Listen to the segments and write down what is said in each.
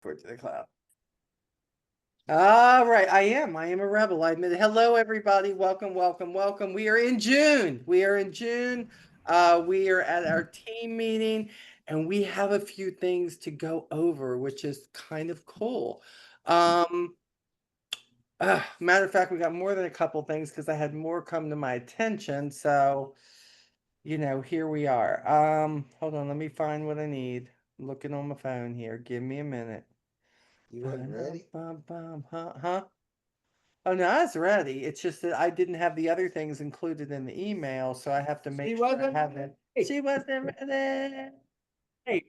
Forward to the cloud. All right, I am a rebel. I admit it. Hello, everybody. Welcome, welcome, welcome. We are in June. We are in June. We are at our team meeting, and we have a few things to go over, which is kind of cool. Matter of fact, we got more than a couple things because I had more come to my attention. So, here we are. Hold on, let me find what I need. I'm looking on my phone here. Give me a minute. You wasn't ready? Huh? Oh, no, I was ready. It's just that I didn't have the other things included in the email, so I have to make sure I wasn't have it. ready. She wasn't ready. Hey.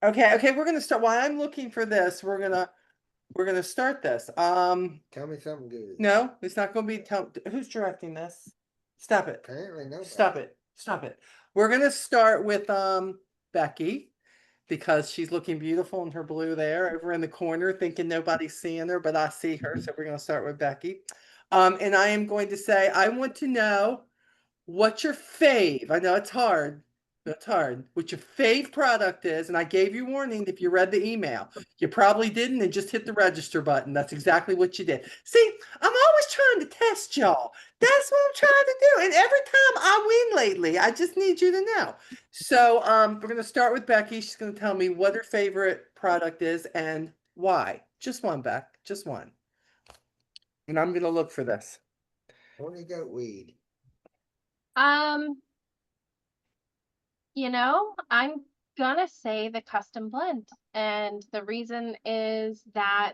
Okay, we're gonna start. While I'm looking for this, we're gonna start this. Tell me something good. No, it's not gonna be who's directing this? Stop it. Apparently nobody. Stop it. Stop it. We're gonna start with Becky because she's looking beautiful in her blue there over in the corner, thinking nobody's seeing her, but I see her. So we're going to start with Becky. And I am going to say, I want to know what your fave, I know it's hard. It's hard. What your fave product is, and I gave you warning if you read the email. You probably didn't and just hit the register button. That's exactly what you did. See, I'm always trying to test y'all. That's what I'm trying to do. And every time I win lately, I just need you to know. So we're gonna start with Becky. She's gonna tell me what her favorite product is and why. Just one, Beck. Just one. And I'm gonna look for this. Only goat weed. Um, I'm gonna say the custom blend. And the reason is that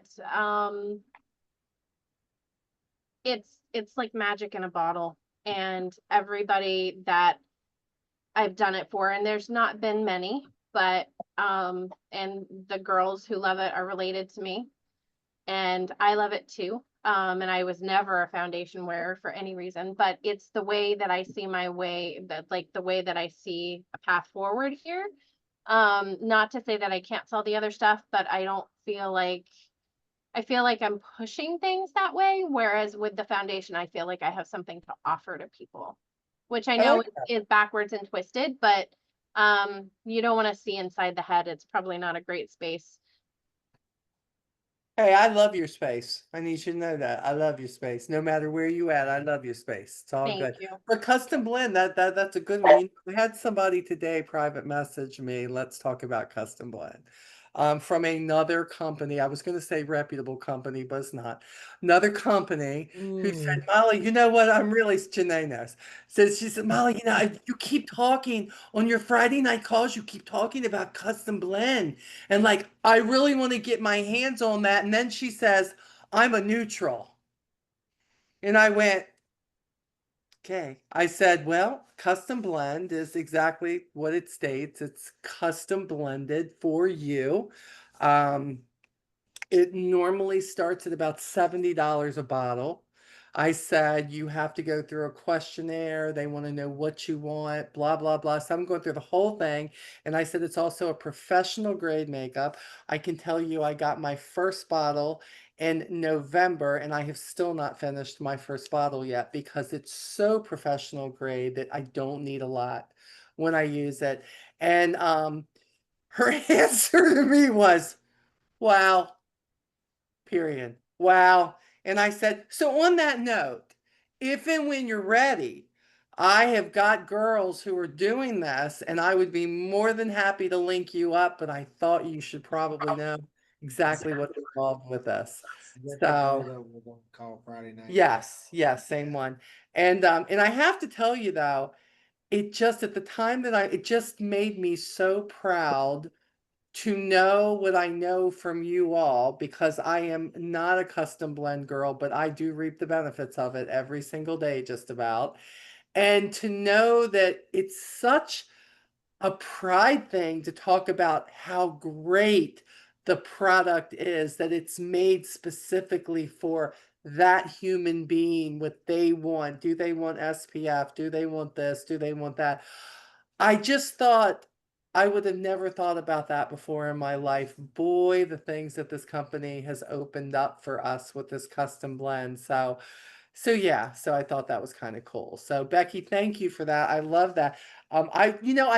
it's like magic in a bottle. And everybody that I've done it for, and there's not been many, but and the girls who love it are related to me. And I love it too. And I was never a foundation wearer for any reason, but it's the way that I see my way, that like the way that I see a path forward here. Not to say that I can't sell the other stuff, but I feel like I'm pushing things that way. Whereas with the foundation, I feel like I have something to offer to people, which I I know like is backwards and twisted, but you don't want to see inside the head. It's probably not a great space. Hey, I love your space. I need you to know that. I love your space. No matter where you at, I love your space. It's all Thank good. you. But custom blend, that's a good one. We had somebody today private message me. Let's talk about custom blend. From another company. I was going to say reputable company, but it's not. Another company who said, Molly, you know what? I'm really Janae knows. She said, Molly, you keep talking on your Friday night calls, you keep talking about custom blend. And like, I really want to get my hands on that. And then she says, I'm a neutral. And I went, okay. I said, well, custom blend is exactly what it states. It's custom blended for you. Um, it normally starts at about $70 a bottle. I said you have to go through a questionnaire. They want to know what you want, blah, blah, blah. So I'm going through the whole thing. And I said it's also a professional grade makeup. I can tell you I got my first bottle in November and I have still not finished my first bottle yet because it's so professional grade that I don't need a lot when I use it. And her answer to me was, wow. Period. Wow. And I said, so on that note, if and when you're ready, I have got girls who are doing this, and I would be more than happy to link you up, but I thought you should probably know exactly what's involved with this. Is that the girl So that was on call Friday night? yes, same one. And I have to tell you though, it just at the time that it just made me so proud to know what I know from you all because I am not a custom blend girl, but I do reap the benefits of it every single day, just about. And to know that it's such a pride thing to talk about how great the product is, that it's made specifically for that human being, what they want. Do they want SPF? Do they want this? Do they want that? I just thought I would have never thought about that before in my life. Boy, the things that this company has opened up for us with this custom blend. So yeah, so I thought that was kind of cool. So Becky, thank you for that. I love that. I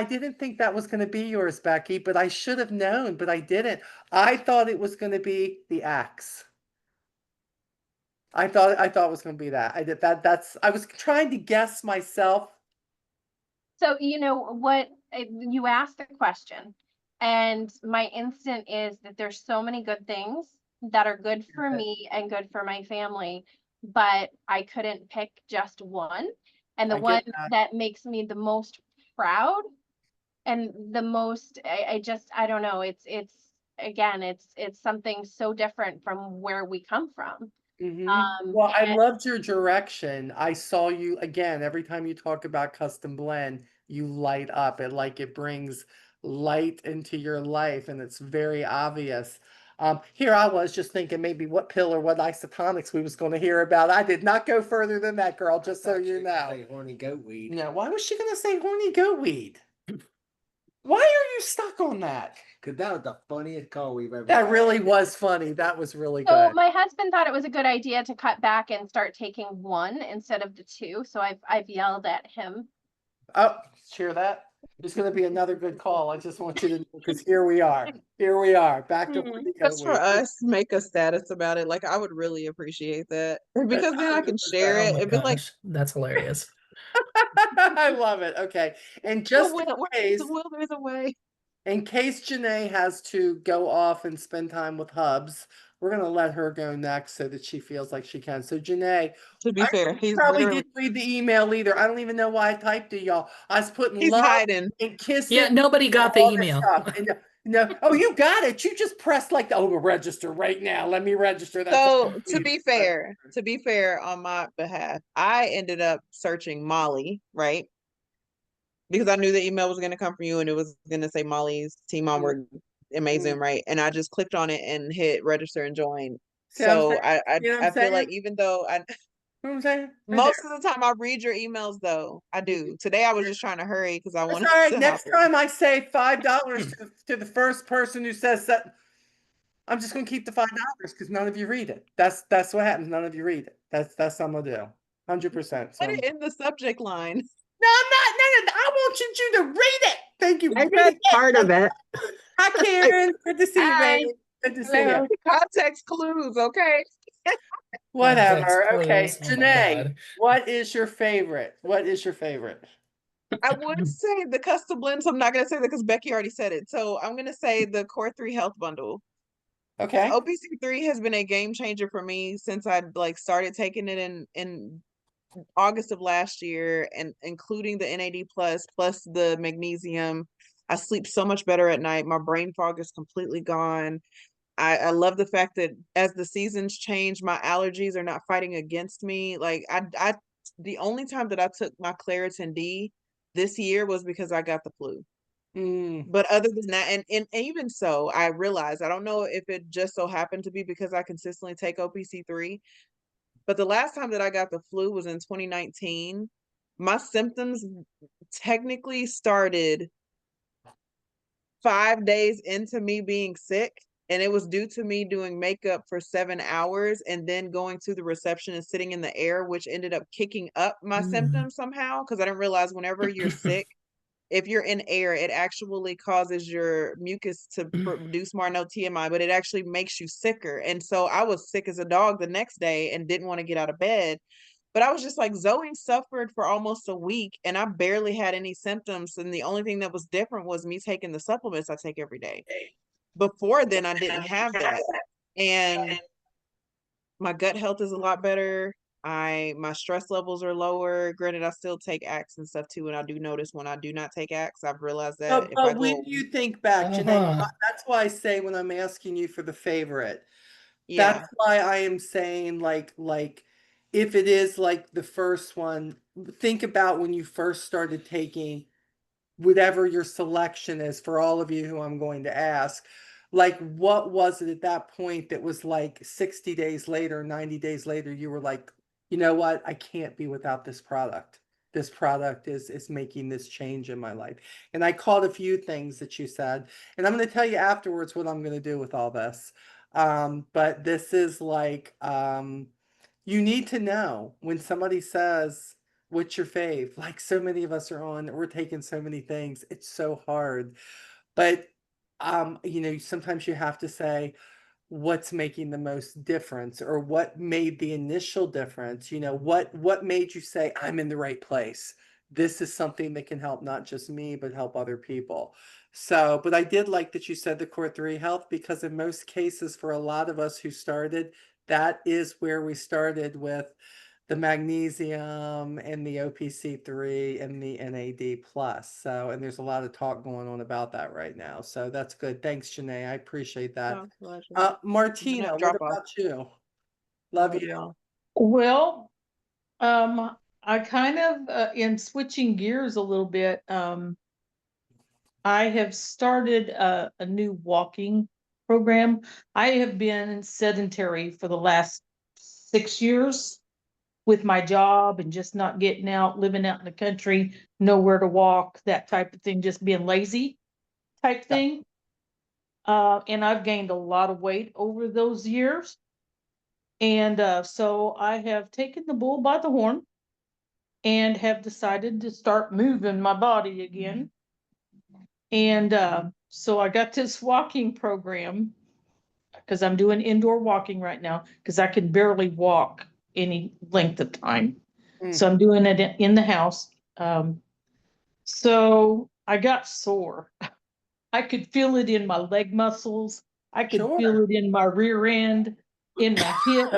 didn't think that was going to be yours, Becky, but I should have known, but I didn't. I thought it was going to be the axe. I thought it was going to be that. I did that. I was trying to guess myself. So, you know what, you asked the question, and my instant is that there's so many good things that are good for me and good for my family, but I couldn't pick just one. And the I one get that. that makes me the most proud and the most, I don't know, again, it's something so different from where we come from. Well, I And loved your direction. I saw you again, every time you talk about custom blend, you light up. It brings light into your life and it's very obvious. Here I was just thinking maybe what pill or what isotonics we was going to hear about. I did not go further than that, girl, just so you know. Say horny goat weed. No, why was she going to say horny goat weed? Why are you stuck on that? Cause that was the funniest call we've ever That had. really was funny. That was really so good. my husband thought it was a good idea to cut back and start taking one instead of the two. So I've yelled at him. Oh, hear that? There's going to be another good call. I just want you to know because here we are. Here we are. Back to horny goat Just for weed. us, make a status about it. Like I would really appreciate that because then I can 100%. share Oh it. my It'd be like, gosh, that's hilarious. I love it. Okay. And just "Where there's a will, there's a way." in case Janae has to go off and spend time with Hubs, we're going to let her go next so that she feels like she can. So Janae, To be fair, he's probably literally didn't read the email either. I don't even know why I typed it, y'all. I was putting he's love hiding. and kisses. Yeah, nobody and got the all this email. stuff. And, oh, you got it. You just pressed like the register right now. Let me register. That's So to be fair on my behalf, I ended up searching Molly, right? Because I knew the email was going to come from you and it was going to say Molly's Team Onward amazing, right? And I just clicked on it and hit register and join. See what I'm So saying? You know what I'm I feel like saying? even though I You know what I'm saying? Right most there. of the time I read your emails though, I do. Today I was just trying to hurry because I That's wanted all right. to Next hop on. time I say $5 to the first person who says that, I'm just gonna keep the $5 because none of you read it. That's what happens. None of you read it. That's what I'm gonna do. 100%. So Put it no, in the subject line. I'm not. No. I want you to read it. Thank you. I Read read it. part of it. Hi, Karen. Good to see you, Hi. baby. Good to see Hello. you. Context clues, okay? Context Whatever. Okay, clues. Oh my Janae, God. what is your favorite? What is your favorite? I would say the custom blend, so I'm not gonna say that because Becky already said it. So I'm gonna say the Core 3 Health Bundle. Okay. OPC3 has been a game changer for me since I like started taking it in August of last year, and including the NAD plus the magnesium. I sleep so much better at night. My brain fog is completely gone. I love the fact that as the seasons change, my allergies are not fighting against me. Like I the only time that I took my Claritin D this year was because I got the flu. Mm. But other than that, and even so, I realized I don't know if it just so happened to be because I consistently take OPC3, but the last time that I got the flu was in 2019. My symptoms technically started 5 days into me being sick. And it was due to me doing makeup for 7 hours and then going to the reception and sitting in the air, which ended up kicking up my symptoms somehow. Because I didn't realize whenever you're sick, if you're in air, it actually causes your mucus to produce more, no TMI, but it actually makes you sicker. And so I was sick as a dog the next day and didn't want to get out of bed. But I was just like, Zoe suffered for almost a week and I barely had any symptoms. And the only thing that was different was me taking the supplements I take every day. Before then, I didn't have that. And my gut health is a lot better. My stress levels are lower. Granted, I still take Axe and stuff too, and I do notice when I do not take Axe, I've realized that if I But when go, you think back, Janae, Uh-huh. that's why I say when I'm asking you for the favorite, yeah, that's why I am saying if it is like the first one, think about when you first started taking whatever your selection is for all of you who I'm going to ask. Like, what was it at that point that was like 60 days later, 90 days later, you were like, you know what? I can't be without this product. This product is making this change in my life. And I caught a few things that you said, and I'm going to tell you afterwards what I'm going to do with all this. But this is like, you need to know when somebody says, What's your fave? Like so many of us are on, we're taking so many things. It's so hard. But you know, sometimes you have to say what's making the most difference or what made the initial difference. You know, what made you say, I'm in the right place. This is something that can help not just me, but help other people. So, but I did like that you said the core three health, because in most cases, for a lot of us who started, that is where we started with the magnesium and the OPC3 and the NAD plus. So, and there's a lot of talk going on about that right now. So that's good. Thanks, Janae. I appreciate that. Oh, pleasure. Martina, what drop off. about you? Love you. y'all. Well, I kind of am switching gears a little bit. I have started a new walking program. I have been sedentary for the last 6 years with my job and just not getting out, living out in the country, nowhere to walk, that type of thing, just being lazy type Yeah. thing. And I've gained a lot of weight over those years. And so I have taken the bull by the horn and have decided to start moving my body again. And so I got this walking program because I'm doing indoor walking right now because I can barely walk any length of time. So I'm doing it in the house. So I got sore. I could feel it in my leg muscles. I could Sure. feel it in my rear end, in my hip,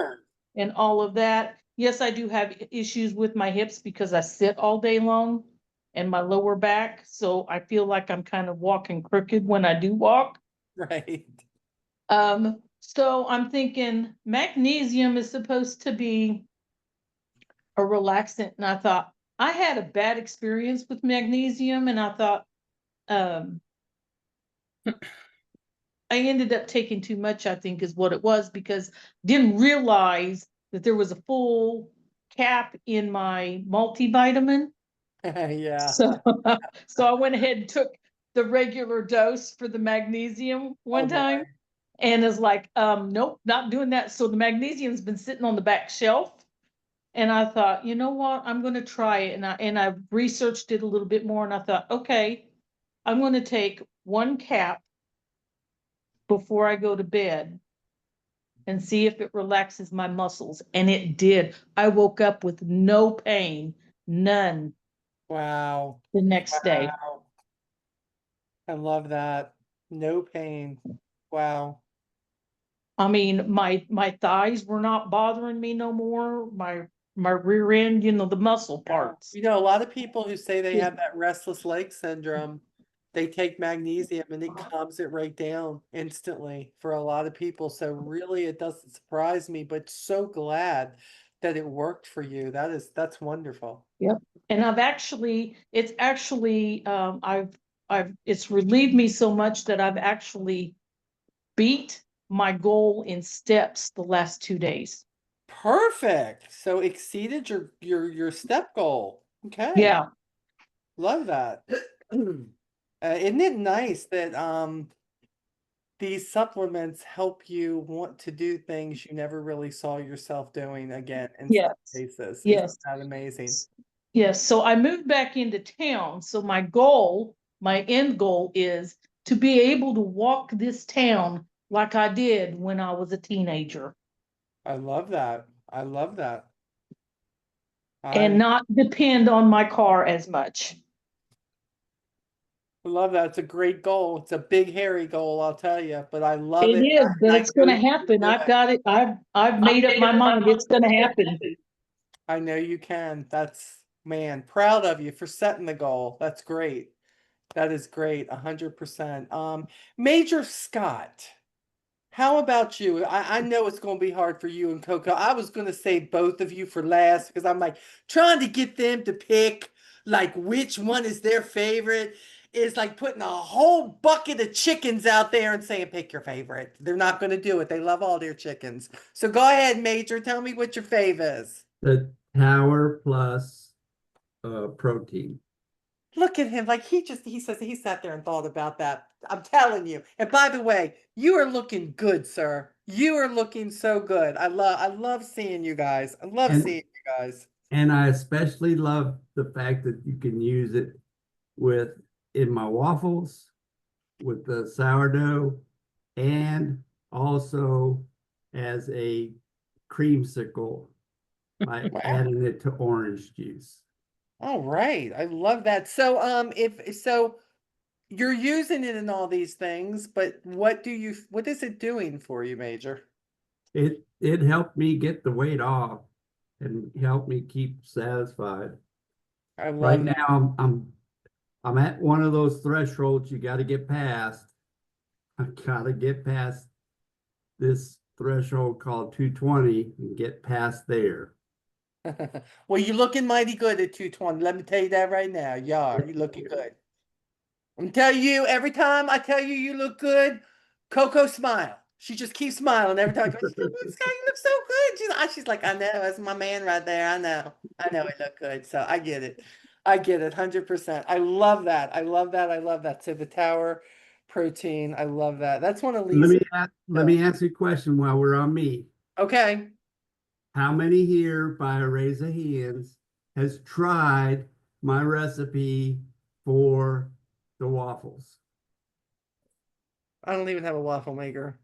and all of that. Yes, I do have issues with my hips because I sit all day long and my lower back. So I feel like I'm kind of walking crooked when I do walk. Right. So I'm thinking magnesium is supposed to be a relaxant. And I thought I had a bad experience with magnesium, and I thought, I ended up taking too much, I think is what it was, because didn't realize that there was a full cap in my multivitamin. Yeah. So, so I went ahead and took the regular dose for the magnesium one Oh, boy. time and is like, nope, not doing that. So the magnesium's been sitting on the back shelf. And I thought, you know what, I'm going to try it. And I researched it a little bit more and I thought, okay, I'm going to take one cap before I go to bed and see if it relaxes my muscles. And it did. I woke up with no pain, none Wow. the next day. Wow. I love that. No pain. Wow. I mean, my thighs were not bothering me no more. My rear end, you know, the muscle parts. You know, a lot of people who say they Yeah. have that restless leg syndrome, they take magnesium and it calms it right down instantly for a lot of people. So really it doesn't surprise me, but so glad that it worked for you. That's wonderful. Yep. And it's relieved me so much that I've actually beat my goal in steps the last 2 days. Perfect. So exceeded your step goal. Okay. Yeah. Love that. Isn't it nice that these supplements help you want to do things you never really saw yourself doing again in some Yes. cases? Yes. Isn't that amazing? Yes. So I moved back into town. So my end goal is to be able to walk this town like I did when I was a teenager I love that. I love that. and I not depend on my car as much. love that. It's a great goal. It's a big, hairy goal, I'll tell you, but I love It it. is, but I it's going know to you can happen. do I've it. got it. I've made up my mind. It's going to happen. I know you can. Man, proud of you for setting the goal. That's great. That is great. 100%. Major Scott, how about you? I know it's going to be hard for you and Coco. I was going to say both of you for last because I'm like trying to get them to pick like which one is their favorite. Is like putting a whole bucket of chickens out there and saying pick your favorite. They're not going to do it. They love all their chickens. So go ahead, Major. Tell me what your fave is. The Tower Plus protein. Look at him. Like he says he sat there and thought about that. I'm telling you. And by the way, you are looking good, sir. You are looking so good. I love seeing you guys. I love And- seeing you guys. And I especially love the fact that you can use it in my waffles, with the sourdough, and also as a creamsicle by Wow. adding it to orange juice. All right. I love that. So, if so, you're using it in all these things, but what is it doing for you, Major? It helped me get the weight off and helped me keep satisfied. I Right love that. now, I'm at one of those thresholds you got to get past. I got to get past this threshold called 220 and get past there. Well, you're looking mighty good at 220. Let me tell you that right now. You're looking good. I'm telling you, every time I tell you you look good, Coco smile. She just keeps smiling every time. Scott, you look so good. She's like, I know, that's my man right there. I know it look good. So I get it. 100%. I love that. I love that. I love that. So the tower protein, I love that. That's one of Lisa's. Let me ask you a question while we're on me. Okay. How many here, by a raise of hands, has tried my recipe for the waffles? I don't even have a waffle maker.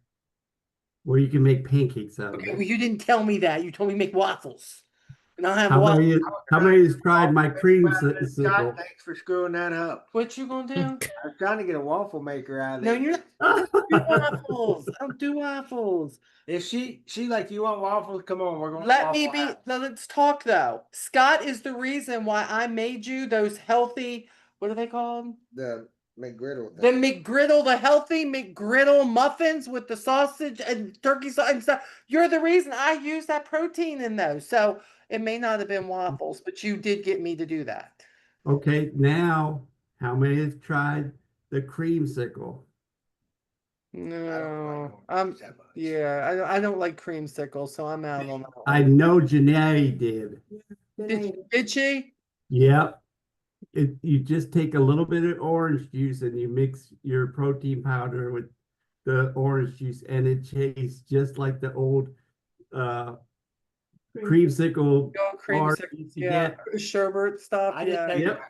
Well, you can make pancakes out of Okay, well, it. you didn't tell me that. You told me make waffles. And I don't have a waffle. How many has tried my Scott, creamsicle? thanks for screwing that up. What you gonna do? I was trying to get a waffle maker out of No, it. you're not. I don't do waffles. I don't do waffles. If she like, you want waffles? Come on, we're going. Let me be. Now let's talk though. Scott is the reason why I made you those healthy. What are they called? The McGriddle. The McGriddle, the healthy McGriddle muffins with the sausage and turkey sauce and stuff. You're the reason I use that protein in those. So it may not have been waffles, but you did get me to do that. Okay, now how many have tried the creamsicle? No, yeah, I don't like creamsicle, so I'm out on that I one. know Janae did. Did she? Yep. You just take a little bit of orange juice and you mix your protein powder with the orange juice, and it tastes just like the old creamsicle Go bar creamsicle, you used to yeah, get. sherbet stuff, I just yeah. take. Yep.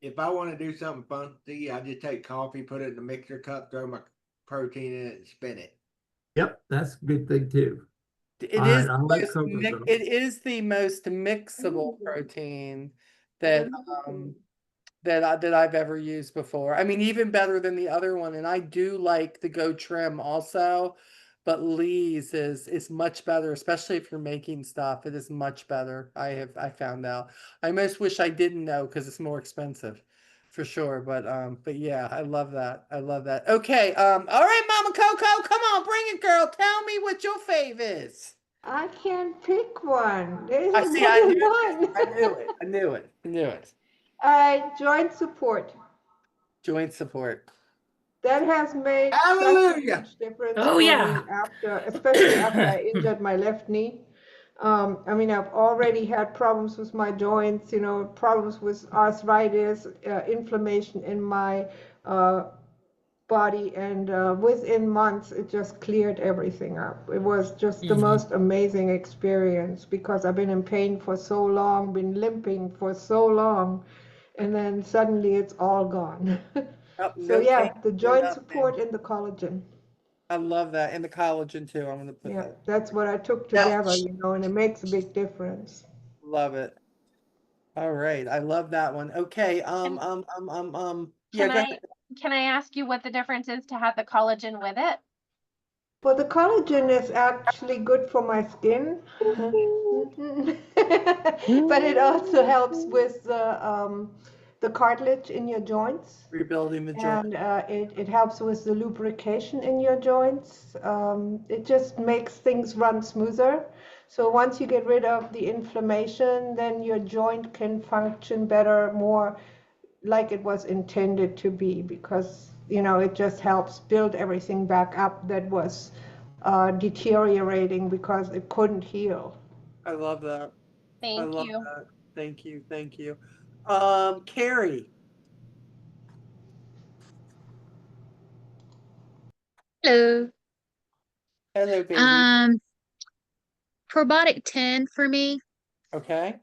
If I want to do something fancy, I just take coffee, put it in the mixer cup, throw my protein in it, and spin it. Yep, that's a good thing too. It All is right, I the like most cocoa mi- though. it is the most mixable protein that that I've ever used before. I mean, even better than the other one. And I do like the Go Trim also, but Lee's is much better, especially if you're making stuff. It is much better. I found out. I most wish I didn't know because it's more expensive, for sure. But yeah, I love that. I love that. Okay. All right, Mama Coco, come on, bring it, girl. Tell me what your fave is. I can't pick one. There's I see. more I than knew one. it. I knew it. I knew it. I knew it. Joint support. Joint support. That has made such a Hallelujah! huge difference Oh, for yeah. me especially after I injured my left knee. I mean, I've already had problems with my joints, problems with arthritis, inflammation in my body, and within months it just cleared everything up. It was just the most amazing experience because I've been in pain for so long, been limping for so long, and then suddenly it's all gone. Oh, So no yeah, pain, the no joint nothing. support and the collagen. I love that. And the collagen too. I'm gonna put Yeah, that. that's what I took Now, together, and it makes a big difference. love it. All right. I love that one. Okay. Yeah, Can go I ahead. can I ask you what the difference is to have the collagen with it? Well, the collagen is actually good for my skin, but it also helps with the cartilage in your joints. Rebuilding the joint. And it helps with the lubrication in your joints. It just makes things run smoother. So once you get rid of the inflammation, then your joint can function better, more like it was intended to be, because it just helps build everything back up that was deteriorating because it couldn't heal. I love that. I Thank love you. that. Thank you. Thank you. Carrie. Hello. Hello, baby. Probiotic 10 for me. Okay.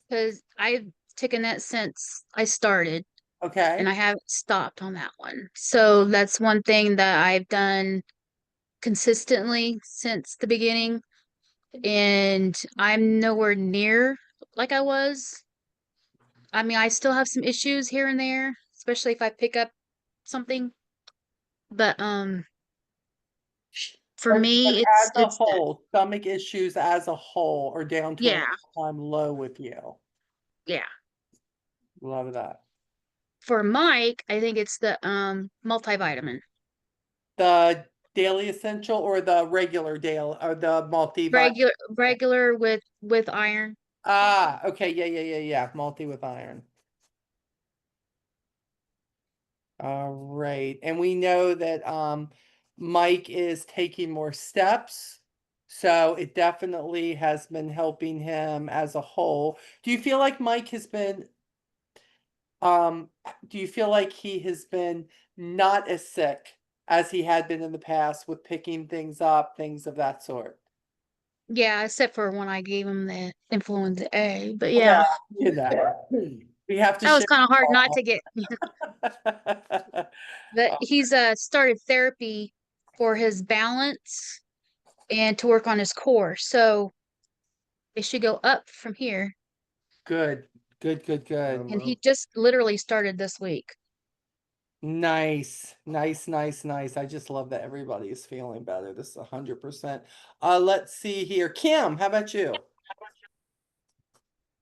because I've taken that since I started and Okay, I haven't stopped on that one. So that's one thing that I've done consistently since the beginning, and I'm nowhere near like I was. I mean, I still have some issues here and there, especially if I pick up something, but for but me, as a it's that. whole, stomach issues as a whole are down to an Yeah, all-time low with you. yeah. Love that. For Mike, I think it's the multivitamin. The daily essential or the regular daily or the multivitamin? Regular with iron. Ah, okay, yeah. Multi with iron. All right, and we know that Mike is taking more steps, so it definitely has been helping him as a whole. Do you feel like Mike has been do you feel like he has been not as sick as he had been in the past with picking things up, things of that sort? Yeah, except for when I gave him the influenza A. But Well, yeah, you know, we have to that was share kind of hard not all. to get. But he's started therapy for his balance and to work on his core. So it should go up from here. Good, good. And he just literally started this week. Nice. I just love that everybody is feeling better. This is 100%. Let's see here. Kim, how about you?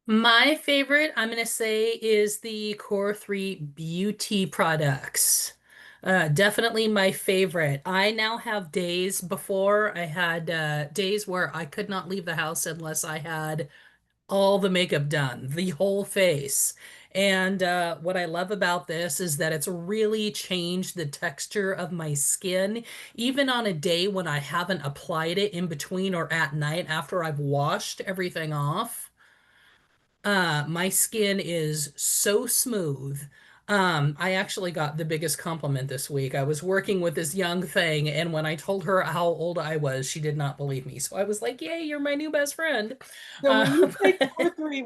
My favorite, I'm going to say, is the Core 3 beauty products. Definitely my favorite. I now have days before I had days where I could not leave the house unless I had all the makeup done, the whole face. And what I love about this is that it's really changed the texture of my skin, even on a day when I haven't applied it in between or at night after I've washed everything off. My skin is so smooth. I actually got the biggest compliment this week. I was working with this young thing, and when I told her how old I was, she did not believe me. So I was like, "Yay, you're my new best friend." So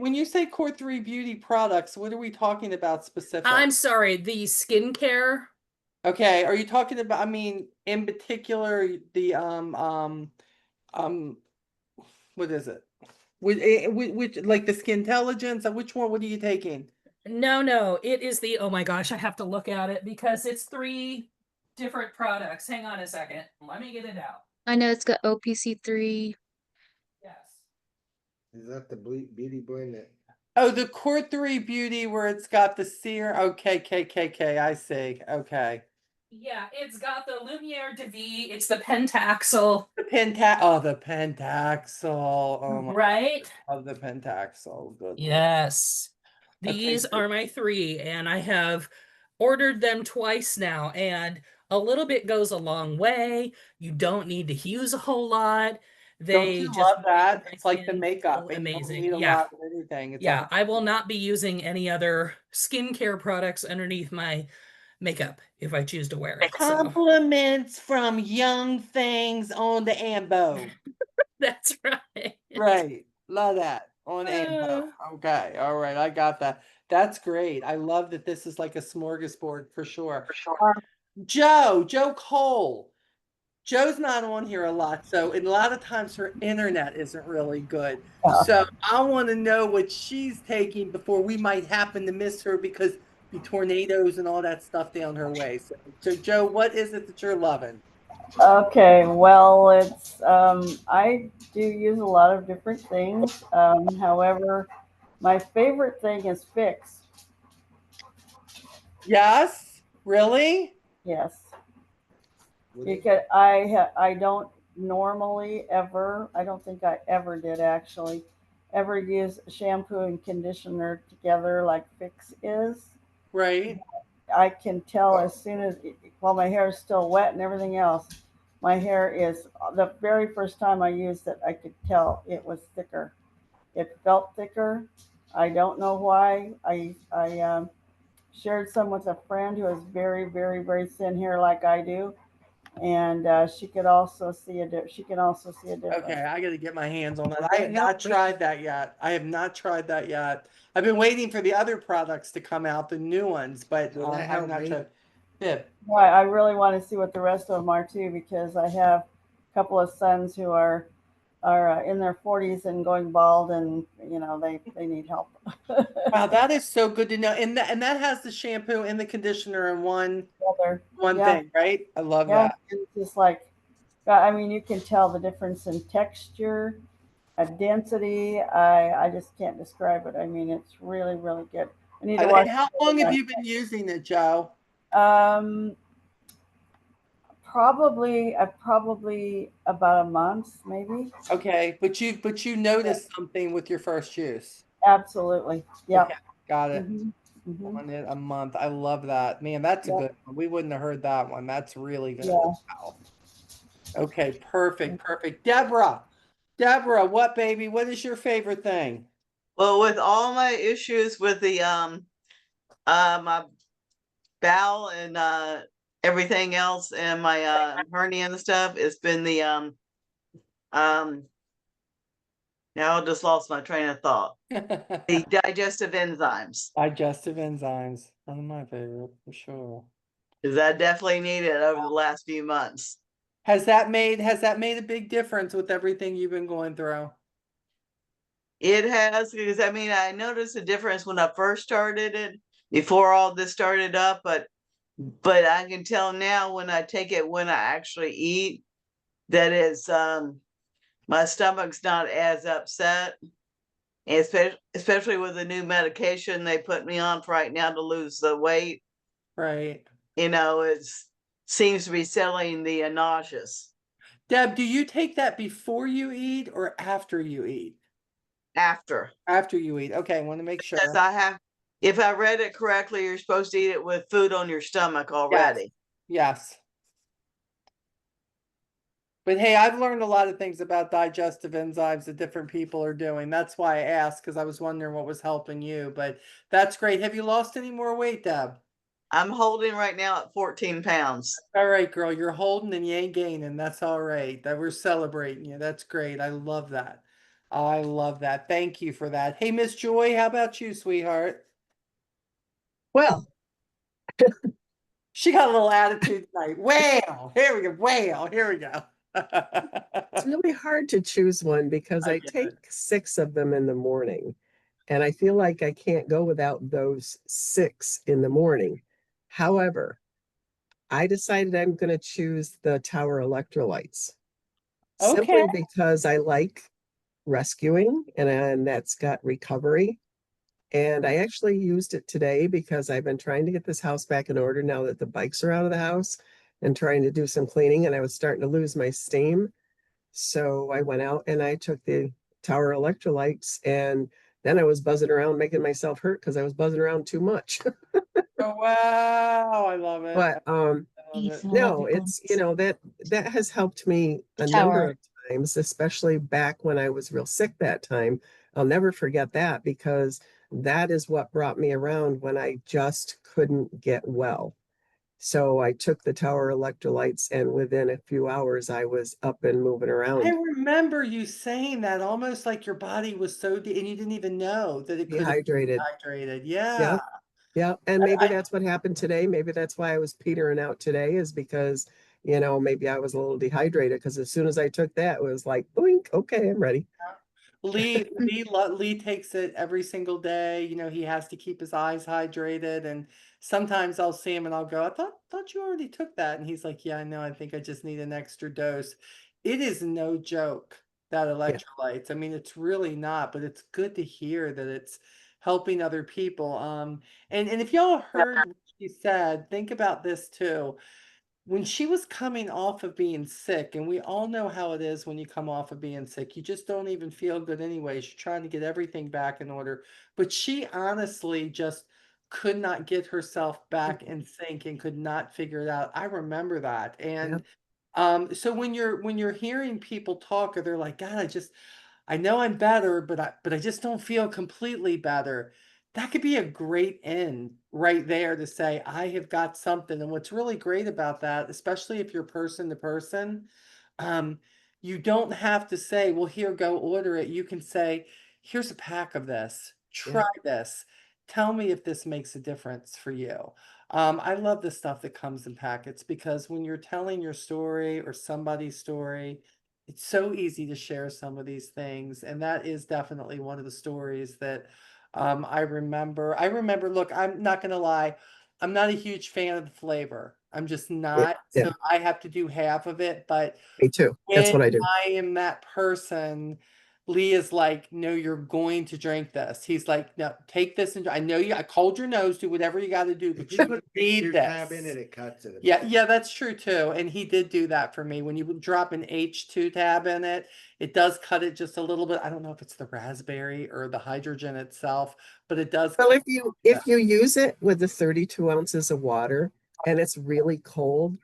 when you Um, say Core 3 beauty products, what are we talking about specific? I'm sorry, the skincare. Okay, are you talking about, I mean, in particular, the um what is it? Which like the skin intelligence, which one, what are you taking? No, it is the, oh my gosh, I have to look at it because it's 3 different products. Hang on a second. Let me get it out. I know it's got OPC3. Yes. Is that the beauty blend that? Oh, the Core 3 beauty where it's got the serum. Okay, I see. Okay. Yeah, it's got the Lumiere de Vie. It's the Pentaxel. The Pentaxol. Oh my, Right? love the Pentaxol. Good Lord. Yes. Okay, These are my 3, and I have ordered them twice now, and a little bit goes a long way. You don't need to use a whole lot. don't They you just love make that? my It's like the skin makeup. feel And you don't amazing. need a Yeah. lot of anything. It's Yeah, I will not be using any other skincare products underneath my makeup if I choose to wear it. So compliments from young things on the AMBO. that's right. Right. Love that. On AMBO. Uh, Okay. All right. I got that. That's great. I love that this is like a smorgasbord for sure. Joe Cole. Joe's not on here a lot, so and a lot of times her internet isn't really good. So I want to know what she's taking before we might happen to miss her because the tornadoes and all that stuff down her way. So Joe, what is it that you're loving? Okay, well, it's I do use a lot of different things. However, my favorite thing is Fix. Yes, really? Yes, What is because I don't normally ever. I don't think I ever did actually ever use shampoo and conditioner together like Fix is. Right. I can tell as soon as while my hair is still wet and everything else, my hair is the very first time I used it, I could tell it was thicker. It felt thicker. I don't know why. I shared some with a friend who has very thin hair like I do, and she could also see she can also see a difference. Okay, I got to get my hands on that. I have not tried that yet. I have not tried that yet. I've been waiting for the other products to come out, the new ones, but Will that I have help not me? tried. Yeah. I really want to see what the rest of them are too, because I have a couple of sons who are in their 40s and going bald, and you know they need help. Wow, that is so good to know. And that has the shampoo and the conditioner in one Yeah, thing, right? I love yeah, that. it's just like, I mean, you can tell the difference in texture, density. I just can't describe it. I mean, it's really, really good. I need to wash. And how long have you been using it, Joe? Probably about a month, maybe. Okay, but you noticed something with your first use. Absolutely. Yep. Okay, got it. Mm-hmm. On it a month. I love that. Man, that's a Yep. good one. We wouldn't have heard that one. That's really good. Yeah. Wow. Okay, perfect, perfect. Deborah, what baby? What is your favorite thing? Well, with all my issues with the my bowel and everything else and my hernia and stuff, it's been the now I just lost my train of thought. The digestive enzymes. Digestive enzymes. One of my favorite for sure. Because I definitely need it over the last few months. Has that made a big difference with everything you've been going through? It has, because I mean, I noticed a difference when I first started it, before all this started up, but I can tell now when I take it, when I actually eat, that it's my stomach's not as upset. Especially with the new medication they put me on for right now to lose the weight. Right. You know, it seems to be settling the nauseous. Deb, do you take that before you eat or after you eat? After. After you eat. Okay, I want to make sure. Because if I read it correctly, you're supposed to eat it with food on your stomach already. Yes. But hey, I've learned a lot of things about digestive enzymes that different people are doing. That's why I asked, because I was wondering what was helping you. But that's great. Have you lost any more weight, Deb? I'm holding right now at 14 pounds. All right, girl, you're holding and you ain't gaining. That's all right. That we're celebrating you. That's great. I love that. I love that. Thank you for that. Hey, Miss Joy, how about you, sweetheart? Well, she got a little attitude tonight. Well, here we go. Well, here we go. It's really hard to choose one because I take 6 of them in the morning, and I feel like I can't go without those 6 in the morning. However, I decided I'm going to choose the Tower electrolytes. Okay. Simply because I like rescuing and that's got recovery. And I actually used it today because I've been trying to get this house back in order now that the bikes are out of the house and trying to do some cleaning, and I was starting to lose my steam. So I went out and I took the Tower electrolytes, and then I was buzzing around making myself hurt because I was buzzing around too much. Oh, wow. I love it. But no, it's that has helped me a number of times, especially back when I was real sick that time. I'll never forget that because that is what brought me around when I just couldn't get well. So I took the Tower electrolytes, and within a few hours I was up and moving I around. remember you saying that, almost like your body was so and you didn't even know that it could have been Dehydrated. dehydrated. Yeah. Yeah. Yeah. And maybe that's what happened today. Maybe that's why I was petering out today, is because, maybe I was a little dehydrated, because as soon as I took that, it was like, boink, okay, I'm ready. Lee takes it every single day. He has to keep his eyes hydrated, and sometimes I'll see him and I'll go, I thought you already took that. And he's like, yeah, I know. I think I just need an extra dose. It is no joke, that electrolytes. I mean, it's really not, but it's good to hear that it's helping other people. And if y'all heard what she said, think about this too. When she was coming off of being sick, and we all know how it is when you come off of being sick, you just don't even feel good anyways. You're trying to get everything back in order. But she honestly just could not get herself back in sync and could not figure it out. I remember that. And so when you're hearing people talk, or they're like, God, I know I'm better, but I just don't feel completely better. that could be a great end right there to say, I have got something. And what's really great about that, especially if you're person to person, um, you don't have to say, well, here, go order it. You can say, here's a pack of this, try this. Tell me if this makes a difference for you. I love the stuff that comes in packets because when you're telling your story or somebody's story, it's so easy to share some of these things. And that is definitely one of the stories that I remember, look, I'm not gonna lie, I'm not a huge fan of the flavor. I'm just not. Yeah, So I have to do half of it. But me too. That's when what I do. I am that person, Lee is like, no, you're going to drink this. He's like, no, take this and I know I called your nose, do whatever you gotta do, but If you you put need your tab in this. it, it cuts it. Yeah, that's true too. And he did do that for me. When you would drop an H2 tab in it, it does cut it just a little bit. I don't know if it's the raspberry or the hydrogen itself, but it does. Well, if you use it with the 32 ounces of water and it's really cold,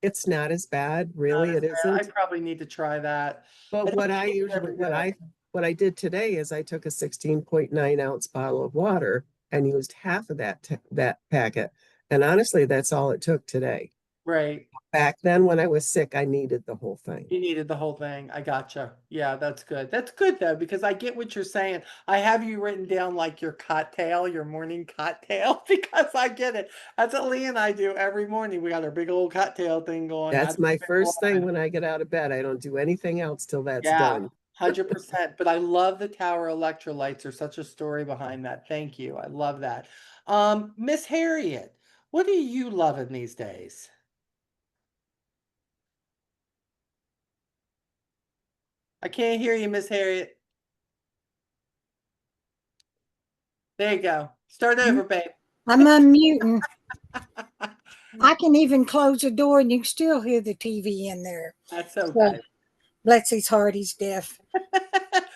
it's not as bad, really. It I isn't. probably need to try that. But what I Ever usually do. what I did today is I took a 16.9 ounce bottle of water and used half of that packet. And honestly, that's all it took today. Right. Back then when I was sick, I needed the whole thing. You needed the whole thing. I gotcha. Yeah, that's good. That's good though, because I get what you're saying. I have you written down like your cocktail, your morning cocktail, because I get it. That's what Lee and I do every morning. We got our big old cocktail thing going. That's my first thing when I get out of bed. I don't do anything else till that's Yeah, done. 100%. But I love the Tower electrolytes. There's such a story behind that. Thank you. I love that. Miss Harriet, what are you loving these days? I can't hear you, Miss Harriet. There you go. Start over, babe. I'm unmuting. I can even close the door and you can still hear the TV in there. That's okay. So, bless his heart, he's deaf.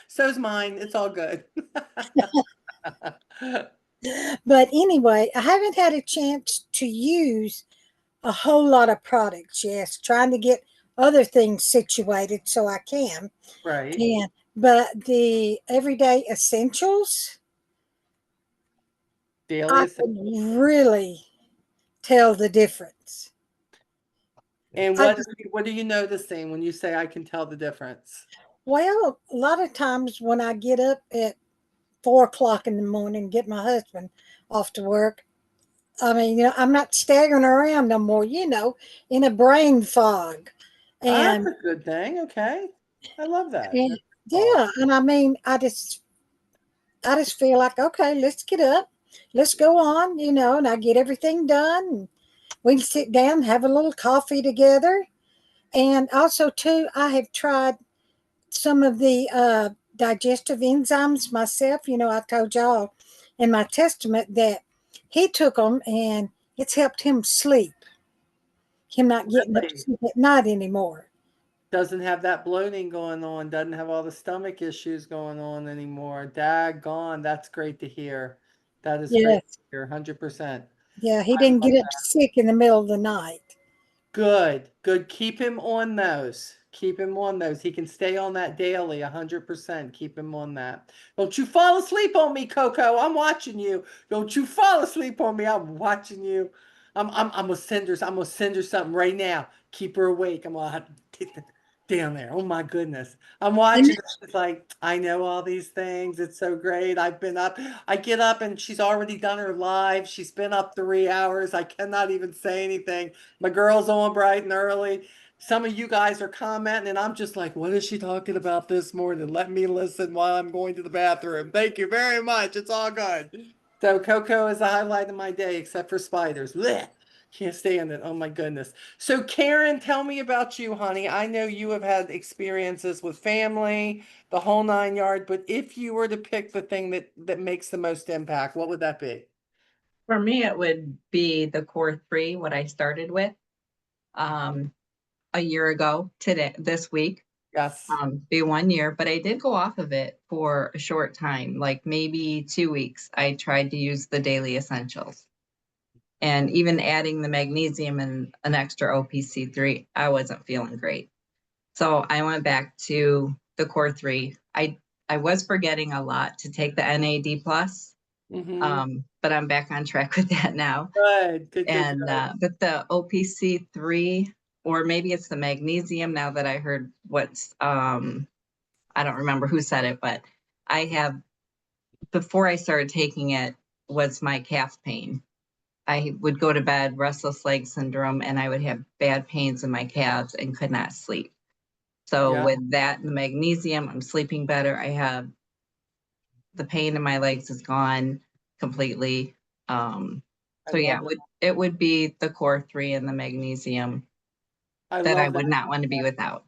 So's mine. It's all good. But anyway, I haven't had a chance to use a whole lot of products. Yes, trying to get other things situated so I can. Right. But the everyday essentials, Daily I essentials. can really tell the difference. And I what are you noticing when you say I can tell the difference? Well, a lot of times when I get up at 4 o'clock in the morning, get my husband off to work, I mean, I'm not staggering around no more, in a brain fog. And, That's a good thing. Okay. I love that. and yeah, and I mean, I just feel like, okay, let's get up, let's go on, and I get everything done. And we can sit down, have a little coffee together. And also, too, I have tried some of the digestive enzymes myself. I told y'all in my testament that he took them and it's helped him sleep, him not getting up to sleep at night anymore. Doesn't have that bloating going on, doesn't have all the stomach issues going on anymore. Daggone, that's great to hear. That is great Yes. to hear, 100%. Yeah, he didn't get up sick in the middle of the night. Good. Keep him on those. Keep him on those. He can stay on that daily, 100%. Keep him on that. Don't you fall asleep on me, Coco. I'm watching you. Don't you fall asleep on me. I'm watching you. I'm gonna send her. I'm gonna send her something right now. Keep her awake. I'm gonna have to take the down there. Oh my goodness. I'm watching. It's like, I know all these things. It's so great. I've been up. I get up and she's already done her live. She's been up 3 hours. I cannot even say anything. My girl's on bright and early. Some of you guys are commenting, and I'm just like, what is she talking about this morning? Let me listen while I'm going to the bathroom. Thank you very much. It's all good. So Coco is the highlight of my day, except for spiders. Blech. Can't stand it. Oh my goodness. So Karen, tell me about you, honey. I know you have had experiences with family, the whole 9 yards, but if you were to pick the thing that makes the most impact, what would that be? For me, it would be the core 3, what I started with a year ago this week. Yes. Be 1 year, but I did go off of it for a short time, like maybe 2 weeks. I tried to use the daily essentials. And even adding the magnesium and an extra OPC3, I wasn't feeling great. So I went back to the core 3. I was forgetting a lot to take the NAD+. But I'm back on track with that now. Good. And but the OPC3, or maybe it's the magnesium, now that I heard what's I don't remember who said it, but I have, before I started taking it, was my calf pain. I would go to bed, restless leg syndrome, and I would have bad pains in my calves and could not sleep. So Yeah. with that and the magnesium, I'm sleeping better. I have the pain in my legs is gone completely. So yeah, it would be the core 3 and the magnesium that I would not want to be without.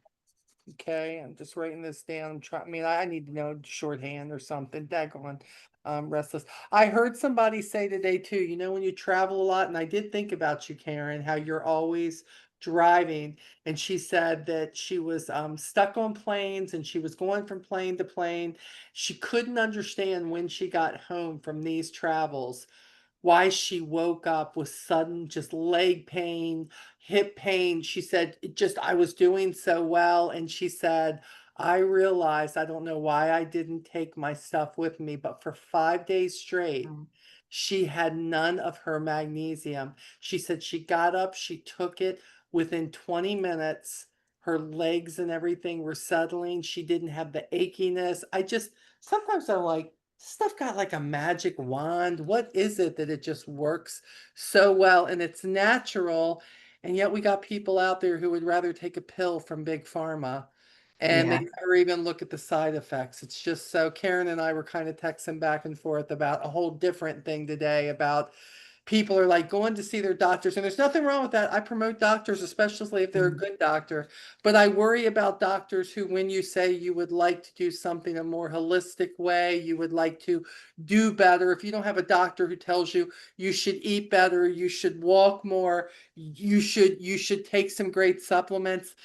Okay, I'm just writing this down. I'm trying. I mean, I need to know shorthand or something. Daggone, restless. I heard somebody say today too. You know, when you travel a lot, and I did think about you, Karen, how you're always driving. And she said that she was stuck on planes, and she was going from plane to plane. She couldn't understand when she got home from these travels why she woke up with sudden just leg pain, hip pain. She said, it just, I was doing so well. And she said, I realized, I don't know why I didn't take my stuff with me, but for 5 days straight, she had none of her magnesium. She said she got up, she took it within 20 minutes. Her legs and everything were settling. She didn't have the achiness. Sometimes I'm like, stuff got like a magic wand. What is it that it just works so well and it's natural? And yet we got people out there who would rather take a pill from Big Pharma and Yeah. they never even look at the side effects. It's just so Karen and I were kind of texting back and forth about a whole different thing today about people are like going to see their doctors, and there's nothing wrong with that. I promote doctors, especially if they're a good doctor, but I worry about doctors who, when you say you would like to do something a more holistic way, you would like to do better. If you don't have a doctor who tells you you should eat better, you should walk more, you should take some great supplements,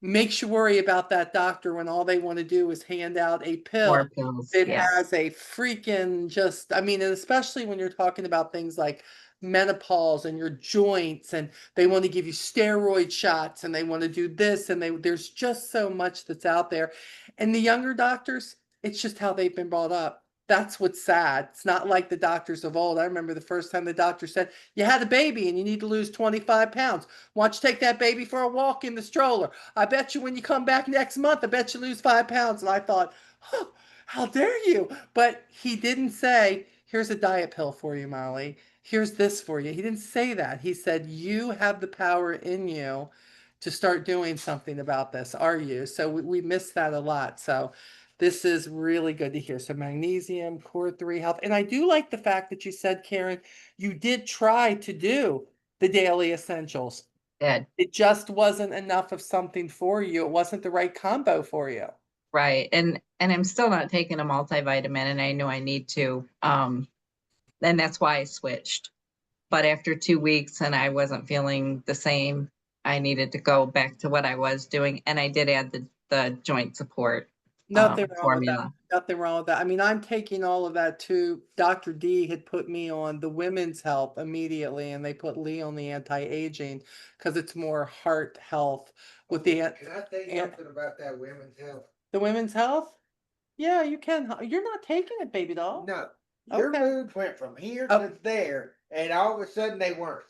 makes you worry about that doctor when all they want to do is hand out a pill More pills, that yeah. has a freaking just, I mean, and especially when you're talking about things like menopause and your joints, and they want to give you steroid shots and they want to do this, and there's just so much that's out there. And the younger doctors, it's just how they've been brought up. That's what's sad. It's not like the doctors of old. I remember the first time the doctor said, you had a baby and you need to lose 25 pounds. Why don't you take that baby for a walk in the stroller? I bet you when you come back next month, I bet you lose 5 pounds. And I thought, oh, how dare you? But he didn't say, here's a diet pill for you, Molly. Here's this for you. He didn't say that. He said, you have the power in you to start doing something about this. Are you? So we miss that a lot. So this is really good to hear. So magnesium, core 3 health. And I do like the fact that you said, Karen, you did try to do the daily essentials. It just wasn't enough of something for you. It wasn't the right combo for you. Right. And I'm still not taking a multivitamin, and I know I need to. And that's why I switched. But after 2 weeks and I wasn't feeling the same, I needed to go back to what I was doing. And I did add the joint support Nothing wrong with that. formula. Nothing wrong with that. I mean, I'm taking all of that too. Dr. D had put me on the women's health immediately, and they put Lee on the anti-aging because it's more heart health with the Can I say something about that women's health? the women's health. Yeah, you can. You're not taking it, baby doll. No, your Okay. mood went from here to there, and all of a sudden they weren't.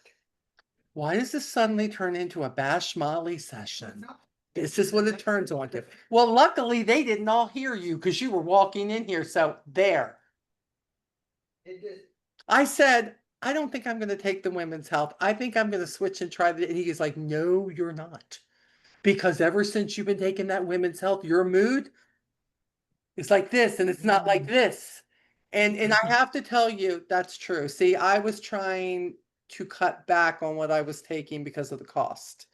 Why does this suddenly turn into a Bash Molly session? This is what it turns on to. Well, luckily they didn't all hear you because you were walking in here. So there. I said, I don't think I'm going to take the women's health. I think I'm going to switch and try the. And he's like, no, you're not. Because ever since you've been taking that women's health, your mood is like this and it's not like this. And I have to tell you, that's true. See, I was trying to cut back on what I was taking because of the cost.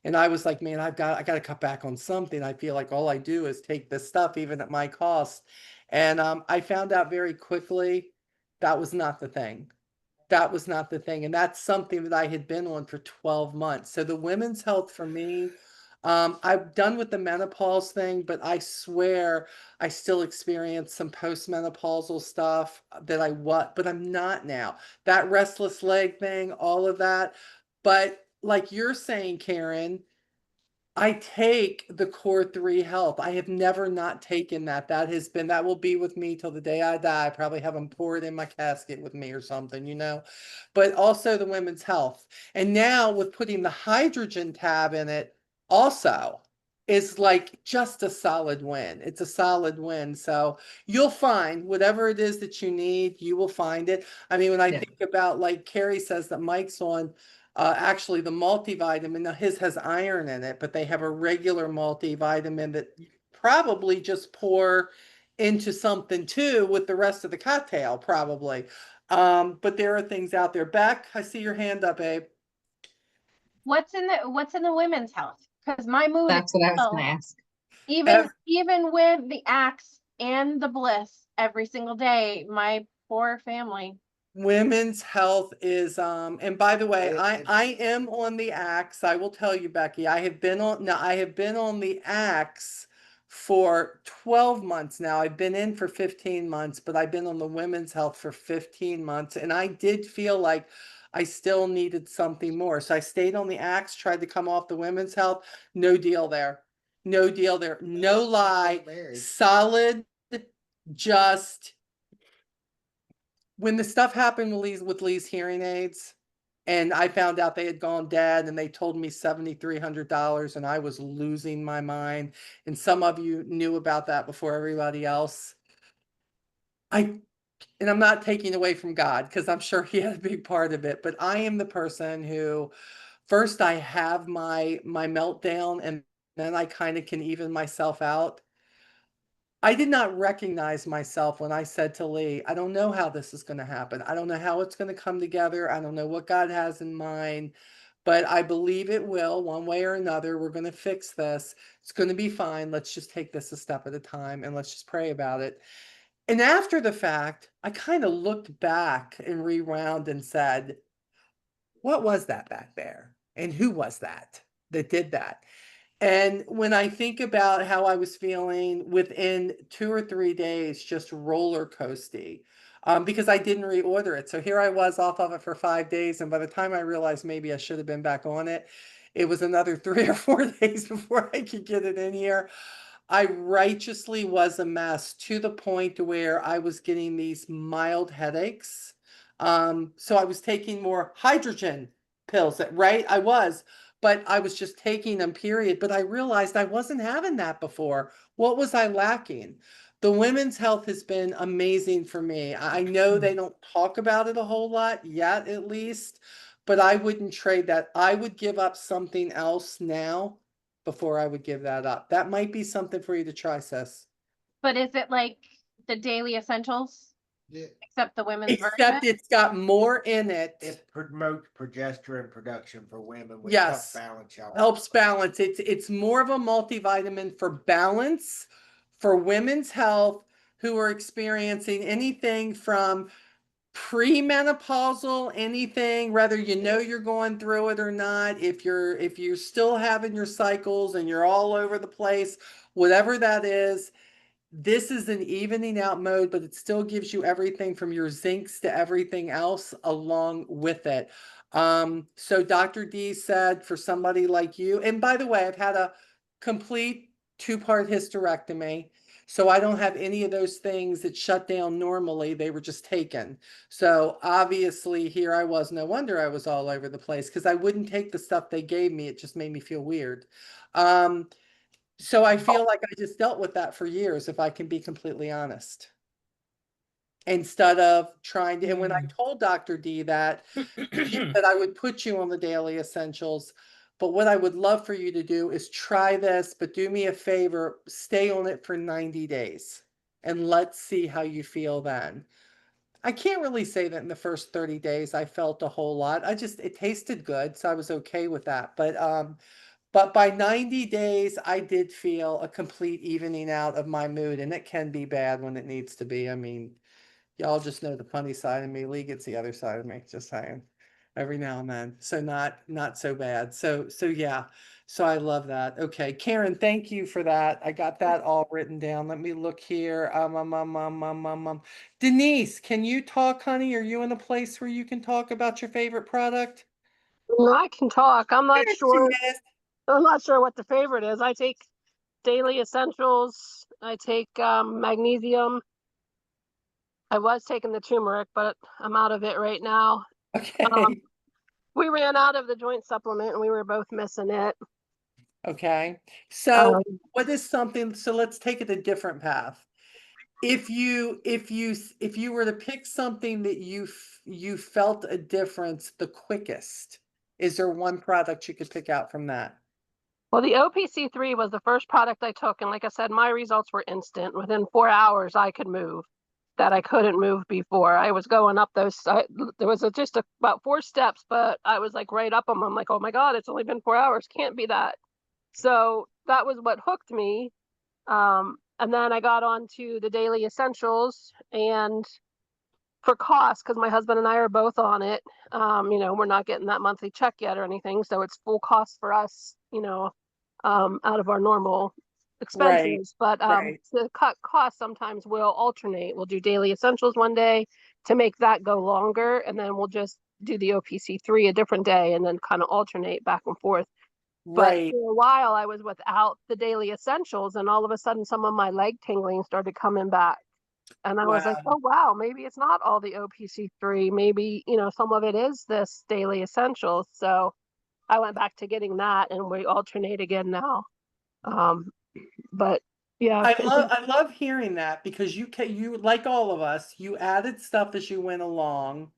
And I was like, man, I got to cut back on something. I feel like all I do is take this stuff, even at my cost. And I found out very quickly that was not the thing. That was not the thing. And that's something that I had been on for 12 months. So the women's health for me, I'm done with the menopause thing, but I swear I still experience some postmenopausal stuff but I'm not now. That restless leg thing, all of that. But like you're saying, Karen, I take the Core 3 Health. I have never not taken that. That will be with me till the day I die. I probably have them poured in my casket with me or something, you know. But also the Women's Health. And now with putting the hydrogen tab in it also is like just a solid win. It's a solid win. So you'll find whatever it is that you need, you will find it. I mean, when I Yeah. think about, like Carrie says that Mike's on, actually the multivitamin, now his has iron in it, but they have a regular multivitamin that you probably just pour into something too with the rest of the cocktail, probably. But there are things out there. Beck, I see your hand up, babe. What's in the women's health? Because my mood That's what I was gonna is ask. even with the Axe and the Bliss every single day, my poor family. Women's Health is and by the way, I It's- am on the Axe. I will tell you, Becky, I have been on the Axe for 12 months now. I've been in for 15 months, but I've been on the Women's Health for 15 months, and I did feel like I still needed something more. So I stayed on the Axe, tried to come off the Women's Health. No deal there. No deal there. No lie. Solid, just when the stuff happened with Lee's hearing aids, and I found out they had gone dead, and they told me $7,300, and I was losing my mind. And some of you knew about that before everybody else. And I'm not taking away from God, because I'm sure he had a big part of it, but I am the person who first I have my meltdown, and then I kind of can even myself out. I did not recognize myself when I said to Lee, I don't know how this is going to happen. I don't know how it's going to come together. I don't know what God has in mind, but I believe it will one way or another. We're going to fix this. It's going to be fine. Let's just take this a step at a time and let's just pray about it. And after the fact, I kind of looked back and rewound and said, what was that back there? And who was that did that? And when I think about how I was feeling within 2 or 3 days, just roller coasty, because I didn't reorder it. So here I was off of it for 5 days, and by the time I realized maybe I should have been back on it, it was another 3 or 4 days before I could get it in here. I righteously was a mess to the point where I was getting these mild headaches. So I was taking more hydrogen pills, right? I was, but I was just taking them, period. But I realized I wasn't having that before. What was I lacking? The Women's Health has been amazing for me. I know they don't talk about it a whole lot yet, at least, but I wouldn't trade that. I would give up something else now before I would give that up. That might be something for you to try, sis. But is it like the daily essentials? Except the women's Except version? it's got more in it. It promotes progesterone production for women, which Yes. helps balance y'all. Helps balance. It's more of a multivitamin for balance for women's health who are experiencing anything from premenopausal, anything, whether you know you're going through it or not, if you're still having your cycles and you're all over the place, whatever that is. This is an evening out mode, but it still gives you everything from your zincs to everything else along with it. So Dr. D said for somebody like you, and by the way, I've had a complete 2-part hysterectomy. So I don't have any of those things that shut down normally. They were just taken. So obviously here I was. No wonder I was all over the place, because I wouldn't take the stuff they gave me. It just made me feel weird. So I feel like I just dealt with that for years, if I can be completely honest. Instead of trying to, and when I told Dr. D that, she said I would put you on the daily essentials, but what I would love for you to do is try this, but do me a favor, stay on it for 90 days and let's see how you feel then. I can't really say that in the first 30 days I felt a whole lot. It tasted good, so I was okay with that. But by 90 days, I did feel a complete evening out of my mood, and it can be bad when it needs to be. I mean, y'all just know the funny side of me. Lee gets the other side of me, just saying, every now and then. So not so bad. So yeah. So I love that. Okay, Karen, thank you for that. I got that all written down. Let me look here. Denise, can you talk, honey? Are you in a place where you can talk about your favorite product? I can talk. I'm not There sure. she is. I'm not sure what the favorite is. I take daily essentials. I take magnesium. I was taking the turmeric, but I'm out of it right now. Okay. We ran out of the joint supplement and we were both missing it. Okay. So Um, what is something, so let's take it a different path. If you were to pick something that you felt a difference the quickest, is there one product you could pick out from that? Well, the OPC3 was the first product I took, and like I said, my results were instant. Within 4 hours, I could move that I couldn't move before. I was going up those. There was about 4 steps, but I was like right up them. I'm like, oh my god, it's only been 4 hours. Can't be that. So that was what hooked me. And then I got on to the daily essentials, and for cost, because my husband and I are both on it. We're not getting that monthly check yet or anything, so it's full cost for us, out of our normal Right, expenses. But right. to cut costs, sometimes we'll alternate. We'll do daily essentials one day to make that go longer, and then we'll just do the OPC3 a different day, and then kind of alternate back and forth. But Right. for a while, I was without the daily essentials, and all of a sudden, some of my leg tingling started coming back. And I was like, Wow. oh, wow, maybe it's not all the OPC3. Maybe, some of it is this daily essentials. So I went back to getting that, and we alternate again now. But yeah, I love hearing that because you like all of us, you added stuff as you went along.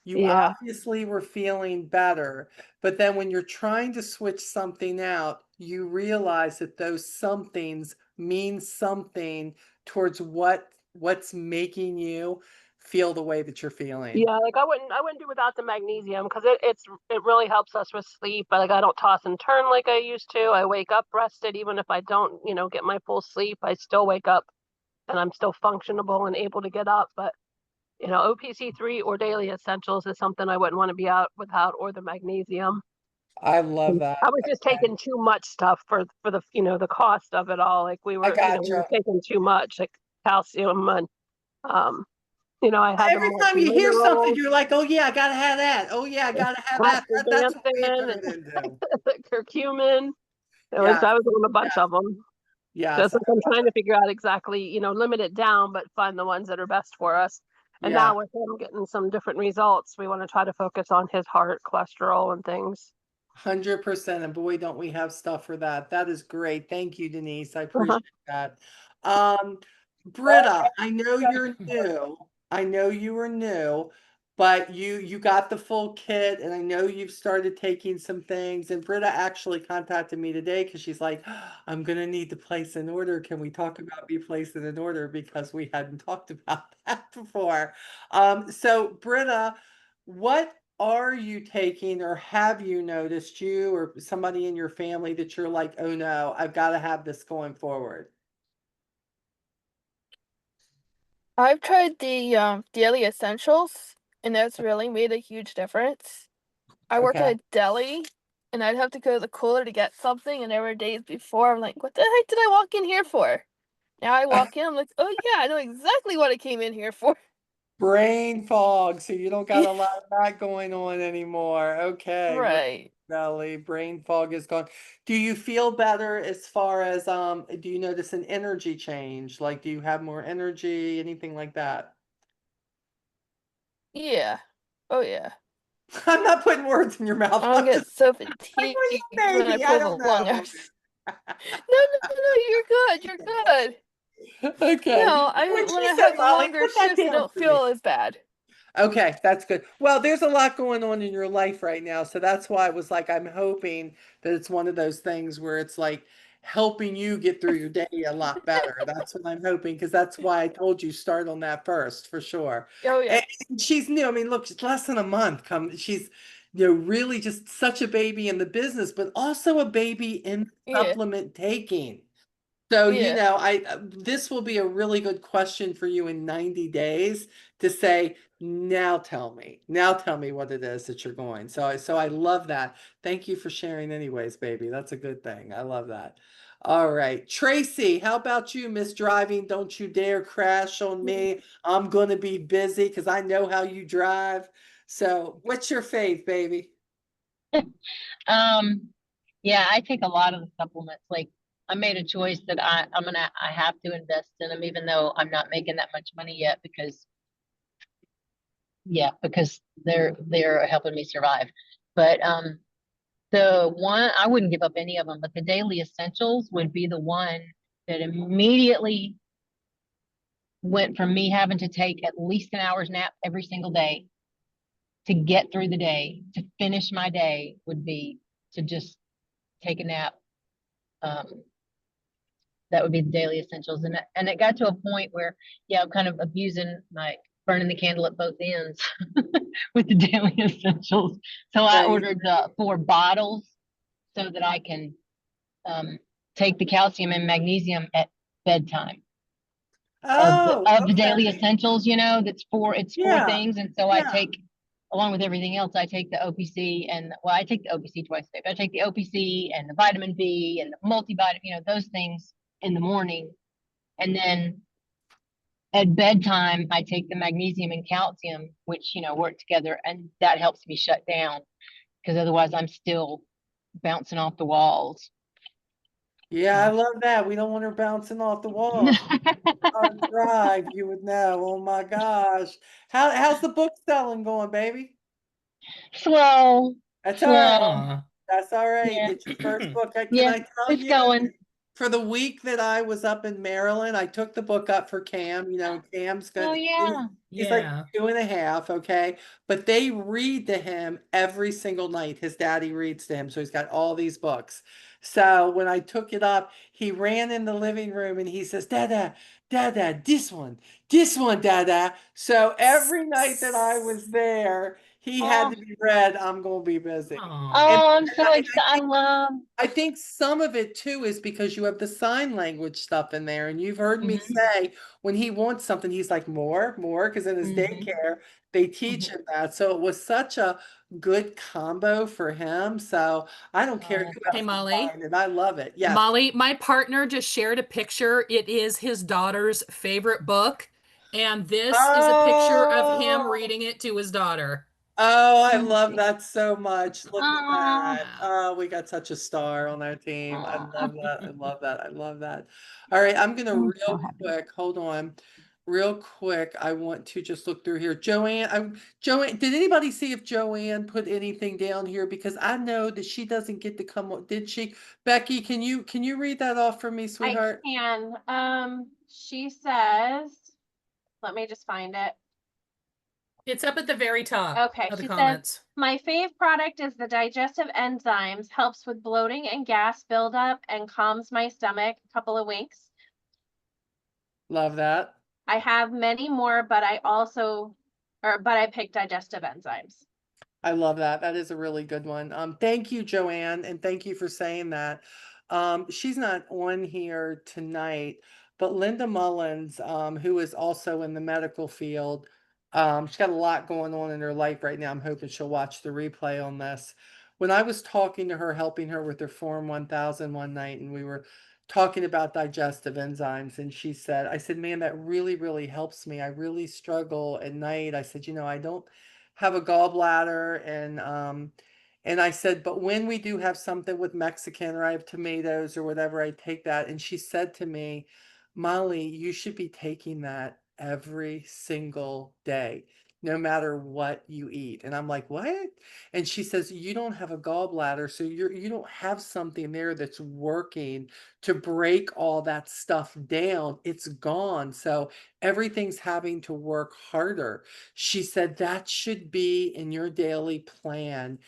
You yeah, obviously were feeling better, but then when you're trying to switch something out, you realize that those somethings mean something towards what's making you feel the way that you're feeling. yeah. Like I wouldn't do without the magnesium because it really helps us with sleep. Like I don't toss and turn like I used to. I wake up rested, even if I don't, get my full sleep. I still wake up and I'm still functionable and able to get up. But OPC3 or daily essentials is something I wouldn't want to be out without, or the magnesium. I love that. I was just Okay. taking too much stuff for the the cost of it all. Like we I were, we were gotcha. taking too much, like calcium and I had the Every time you hear something, minerals, you're like, oh yeah, I gotta have that. Oh yeah, I gotta have that. That's what we astaxanthin, turned into. and curcumin. Yes, I was on a bunch yes, of them. yes, Just like I'm trying to figure out exactly, limit it down, but find the ones that are best for us. And yeah. now with him getting some different results, we want to try to focus on his heart, cholesterol, and things. 100%. And boy, don't we have stuff for that. That is great. Thank you, Denise. I Uh-huh. appreciate that. Um, Britta, I know you're new. I know you were new, but you got the full kit, and I know you've started taking some things. And Britta actually contacted me today because she's like, I'm gonna need to place an order. Can we talk about me placing an order? Because we hadn't talked about that before. So Britta, what are you taking, or have you noticed, you or somebody in your family, that you're like, oh no, I've got to have this going forward? I've tried the daily essentials, and that's really made a huge difference. I work Okay. at a deli, and I'd have to go to the cooler to get something, and there were days before I'm like, what the heck did I walk in here for? Now I walk in, I'm like, oh yeah, I know exactly what I came in here for. Brain fog, so you don't got a lot of that going on anymore. Okay, Right. Nelly, brain fog is gone. Do you feel better as far as do you notice an energy change? Like, do you have more energy, anything like that? Yeah. Oh yeah. I'm not putting words in your mouth. I don't I'm get just so like, fatigued well, yeah, when I maybe. I pull don't the long know. hours. No, you're good. You're good. Okay. No, When when she I said have the Molly, longer put that shifts, I down don't for me. feel as bad. Okay, that's good. Well, there's a lot going on in your life right now, so that's why I was like, I'm hoping that it's one of those things where it's like helping you get through your day a lot better. That's what I'm hoping, because that's why I told you start on that first, for sure. Oh yeah. And she's new. I mean, look, she's less than a month. She's really just such a baby in the business, but also a baby in Yeah. supplement taking. So, Yeah. this will be a really good question for you in 90 days to say, now tell me what it is that you're going. So I love that. Thank you for sharing anyways, baby. That's a good thing. I love that. All right. Tracy, how about you, Miss Driving? Don't you dare crash on me. I'm going to be busy because I know how you drive. So what's your faith, baby? Um, Yeah, I take a lot of the supplements. Like I made a choice that I have to invest in them, even though I'm not making that much money yet because because they're helping me survive. But the one I wouldn't give up any of them, but the daily essentials would be the one that immediately went from me having to take at least an hour's nap every single day to get through the day, to finish my day would be to just take a nap. Um, that would be the daily essentials. And it got to a point where, I'm kind of abusing my burning the candle at both ends with the daily essentials. So I ordered the 4 bottles so that I can take the calcium and magnesium at bedtime. Of the daily essentials, it's 4 things. And so I take, along with everything else, I take the OPC and I take the OPC twice a day, but I take the OPC and the vitamin B and the multivitamin, those things in the morning. And then at bedtime, I take the magnesium and calcium, which, work together, and that helps me shut down because otherwise I'm still bouncing off the walls. Yeah, I love that. We don't want her bouncing off the walls. On Drive, you would know. Oh my gosh. How's the book selling going, baby? Slow. That's all right. Aw. That's all right. Yeah. It's your first book. Can Yeah, I tell it's you, going. for the week that I was up in Maryland, I took the book up for Cam. Cam's Oh good. yeah. He's like Yeah. 2.5, okay? But they read to him every single night. His daddy reads to him, so he's got all these books. So when I took it up, he ran in the living room and he says, Dada, Dada, this one, Dada. So every night that I was there, he had to be read, I'm gonna be busy. And Oh, I'm so excited. I think some of it too is because you have the sign language stuff in there, and you've heard me say when he wants something, he's like more, because in his daycare they teach him that. So it was such a good combo for him. So I don't care who Hey, else Molly. can find it. I love it. Yes. Molly, my partner just shared a picture. It is his daughter's favorite book. And this is a picture of him reading it to his daughter. Oh, I love that so much. Look at Aw. that. Oh, we got such a star on our team. I love that. I love that. I love that. All right, I'm gonna real quick, hold on. Real quick, I want to just look through here. Joanne, did anybody see if Joanne put anything down here? Because I know that she doesn't get to come on. Did she? Becky, can you read that off for me, sweetheart? I can. She says, let me just find it. It's up at the very top Okay, of the she comments. says, my fave product is the digestive enzymes, helps with bloating and gas buildup and calms my stomach. A couple of winks. Love that. I have many more, but I picked digestive enzymes. I love that. That is a really good one. Thank you, Joanne, and thank you for saying that. She's not on here tonight, but Linda Mullins, who is also in the medical field, she's got a lot going on in her life right now. I'm hoping she'll watch the replay on this. When I was talking to her, helping her with her Form 1000 one night, and we were talking about digestive enzymes, and she said, I said, man, that really, really helps me. I really struggle at night. I said, I don't have a gallbladder, and I said, but when we do have something with Mexican or I have tomatoes or whatever, I take that. And she said to me, Molly, you should be taking that every single day, no matter what you eat. And I'm like, what? And she says, you don't have a gallbladder, so you don't have something there that's working to break all that stuff down. It's gone. So everything's having to work harder. She said that should be in your daily plan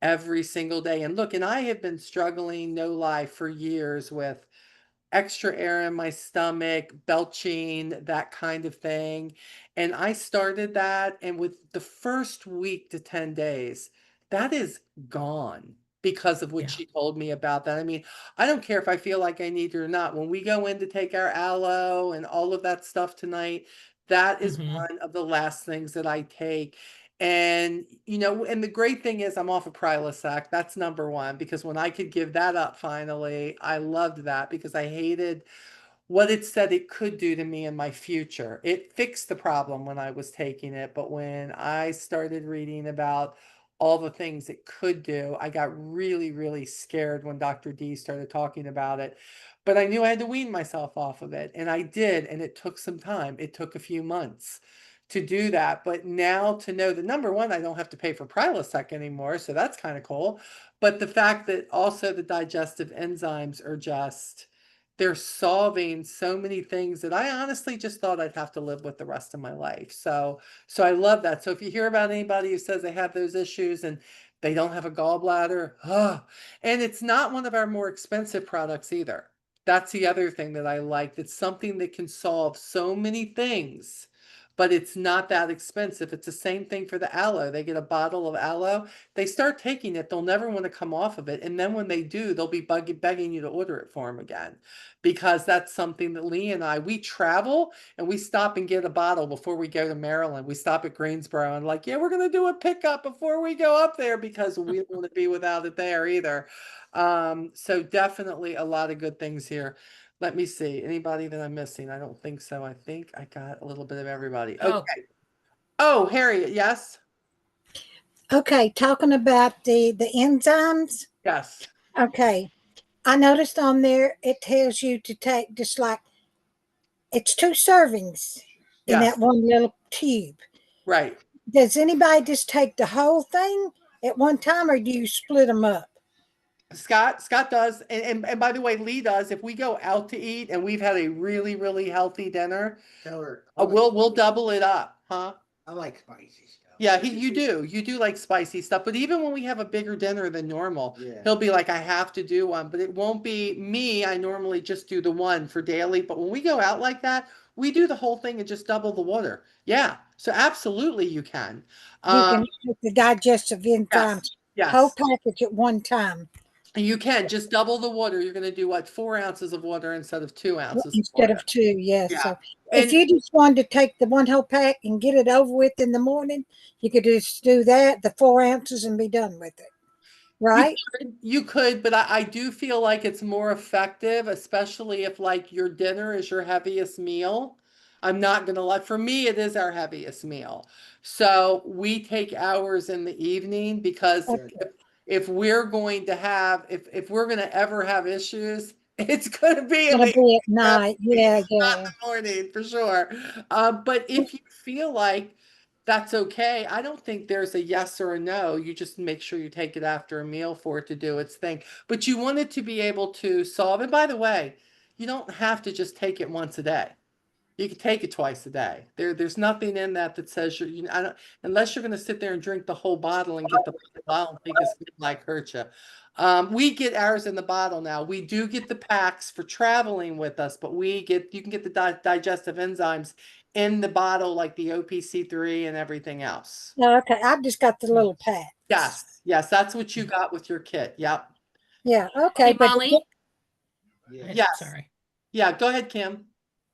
every single day. And look, and I have been struggling, no lie, for years with extra air in my stomach, belching, that kind of thing. And I started that, and with the first week to 10 days, that is gone because of what she told me about that. I mean, I don't care if I feel like I need it or not. When we go in to take our aloe and all of that stuff tonight, that is one of the last things that I take. And, and the great thing is I'm off of Prilosec. That's number one, because when I could give that up finally, I loved that because I hated what it said it could do to me in my future. It fixed the problem when I was taking it, but when I started reading about all the things it could do. I got really, really scared when Dr. D started talking about it, but I knew I had to wean myself off of it, and I did, and it took some time. It took a few months to do that, but now to know that, number one, I don't have to pay for Prilosec anymore, so that's kind of cool. But the fact that also the digestive enzymes are just, they're solving so many things that I honestly just thought I'd have to live with the rest of my life. So I love that. So if you hear about anybody who says they have those issues and they don't have a gallbladder, and it's not one of our more expensive products either. That's the other thing that I like. It's something that can solve so many things, but it's not that expensive. It's the same thing for the aloe. They get a bottle of aloe, they start taking it, they'll never want to come off of it. And then when they do, they'll be begging you to order it for them again, because that's something that Lee and I, we travel and we stop and get a bottle before we go to Maryland. We stop at Greensboro and like, yeah, we're going to do a pickup before we go up there because we don't want to be without it there either. So definitely a lot of good things here. Let me see. Anybody that I'm missing? I don't think so. I think I got a little bit of everybody. Oh. Okay. Oh, Harriet, yes? Okay, talking about the enzymes. Yes. Okay. I noticed on there it tells you to take just like it's 2 servings in Yes. that one little tube. Right. Does anybody just take the whole thing at one time, or do you split them up? Scott does, and by the way, Lee does. If we go out to eat and we've had a really, really healthy dinner, Tell her. we'll double it up, huh? I like spicy stuff. Yeah, you do like spicy stuff. But even when we have a bigger dinner than normal, Yeah. he'll be like, I have to do one, but it won't be me. I normally just do the one for daily. But when we go out like that, we do the whole thing and just double the water. Yeah. So absolutely you can. You can take the digestive enzymes, Yes. whole package at one time. You can just double the water. You're going to do what, 4 ounces of water instead of 2 ounces. Instead of 2, yes. Yeah. So And- if you just wanted to take the one whole pack and get it over with in the morning, you could just do that, the 4 ounces, and be done with it. Right? You could, but I do feel like it's more effective, especially if like your dinner is your heaviest meal. I'm not gonna lie, for me, it is our heaviest meal. So we take ours in the evening because if we're going to have, if we're gonna ever have issues, it's gonna be in Gonna the be at night. Yeah, not yeah. in the morning for sure. But if you feel like that's okay, I don't think there's a yes or a no. You just make sure you take it after a meal for it to do its thing. But you want it to be able to solve. And by the way, you don't have to just take it once a day. You can take it twice a day. There's nothing in that that says I don't, unless you're going to sit there and drink the whole bottle and get the bottle. I don't think it's going to like hurt you. We get ours in the bottle now. We do get the packs for traveling with us, but you can get the digestive enzymes in the bottle, like the OPC3 and everything else. No, okay. I've just got the little pack. Yes, that's what you got with your kit. Yep. Yeah, okay. Hey, Molly? Yes. Sorry. Yeah, go ahead, Kim.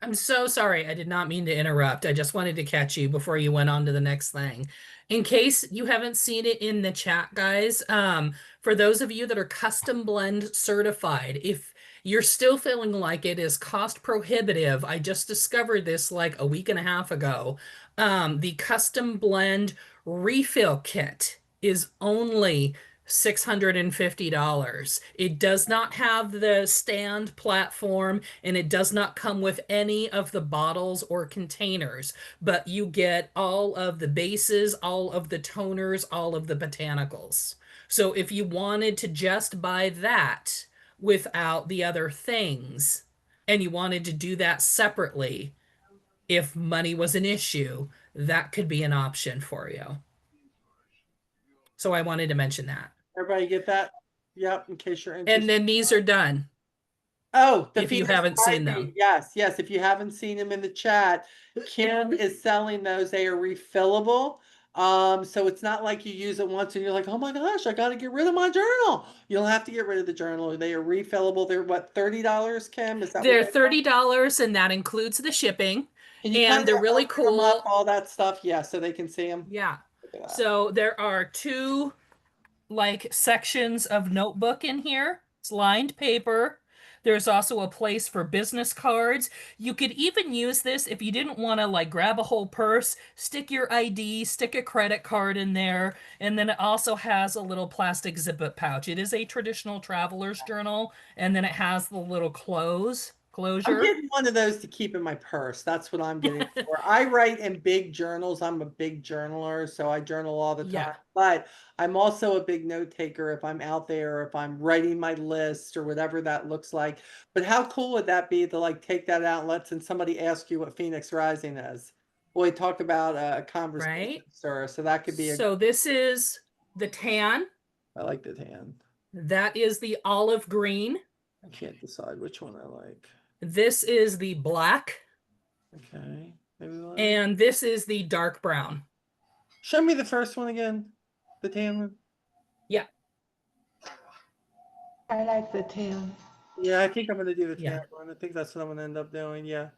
I'm so sorry. I did not mean to interrupt. I just wanted to catch you before you went on to the next thing. In case you haven't seen it in the chat, guys, for those of you that are custom blend certified, if you're still feeling like it is cost prohibitive, I just discovered this like a week and a half ago. The custom blend refill kit is only $650. It does not have the stand platform, and it does not come with any of the bottles or containers, but you get all of the bases, all of the toners, all of the botanicals. So if you wanted to just buy that without the other things, and you wanted to do that separately, if money was an issue, that could be an option for you. So I wanted to mention that. Everybody get that? Yep, in case you're interested. And then these are done. Oh, if you haven't seen them. Yes. If you haven't seen them in the chat, Kim is selling those. They are refillable. So it's not like you use it once and you're like, oh my gosh, I got to get rid of my journal. You don't have to get rid of the journal. They are refillable. They're what, $30, Kim? Is that They're $30, and that includes the shipping. And they're really cool. All that stuff. Yeah, so they can see them. Yeah. So there are 2 like sections of notebook in here. It's lined paper. There's also a place for business cards. You could even use this if you didn't want to like grab a whole purse, stick your ID, stick a credit card in there, and then it also has a little plastic zip-up pouch. It is a traditional traveler's journal, and then it has the little I'm closure. getting one of those to keep in my purse. That's what I'm getting for. I write in big journals. I'm a big journaler, so I journal all the time. Yeah. But I'm also a big note taker if I'm out there, or if I'm writing my list or whatever that looks like. But how cool would that be to like take that out and let somebody ask you what Phoenix Rising is? Well, we talk about a conversation, Right. sir. So that could be a. So this is the tan. I like the tan. That is the olive green. I can't decide which one I like. This is the black. Okay. Maybe the And this is the dark brown. Show me the first one again. The tan one. Yeah. I like the tan. Yeah, I think I'm gonna do the Yeah. tan one. I think that's what I'm gonna end up doing. Yeah.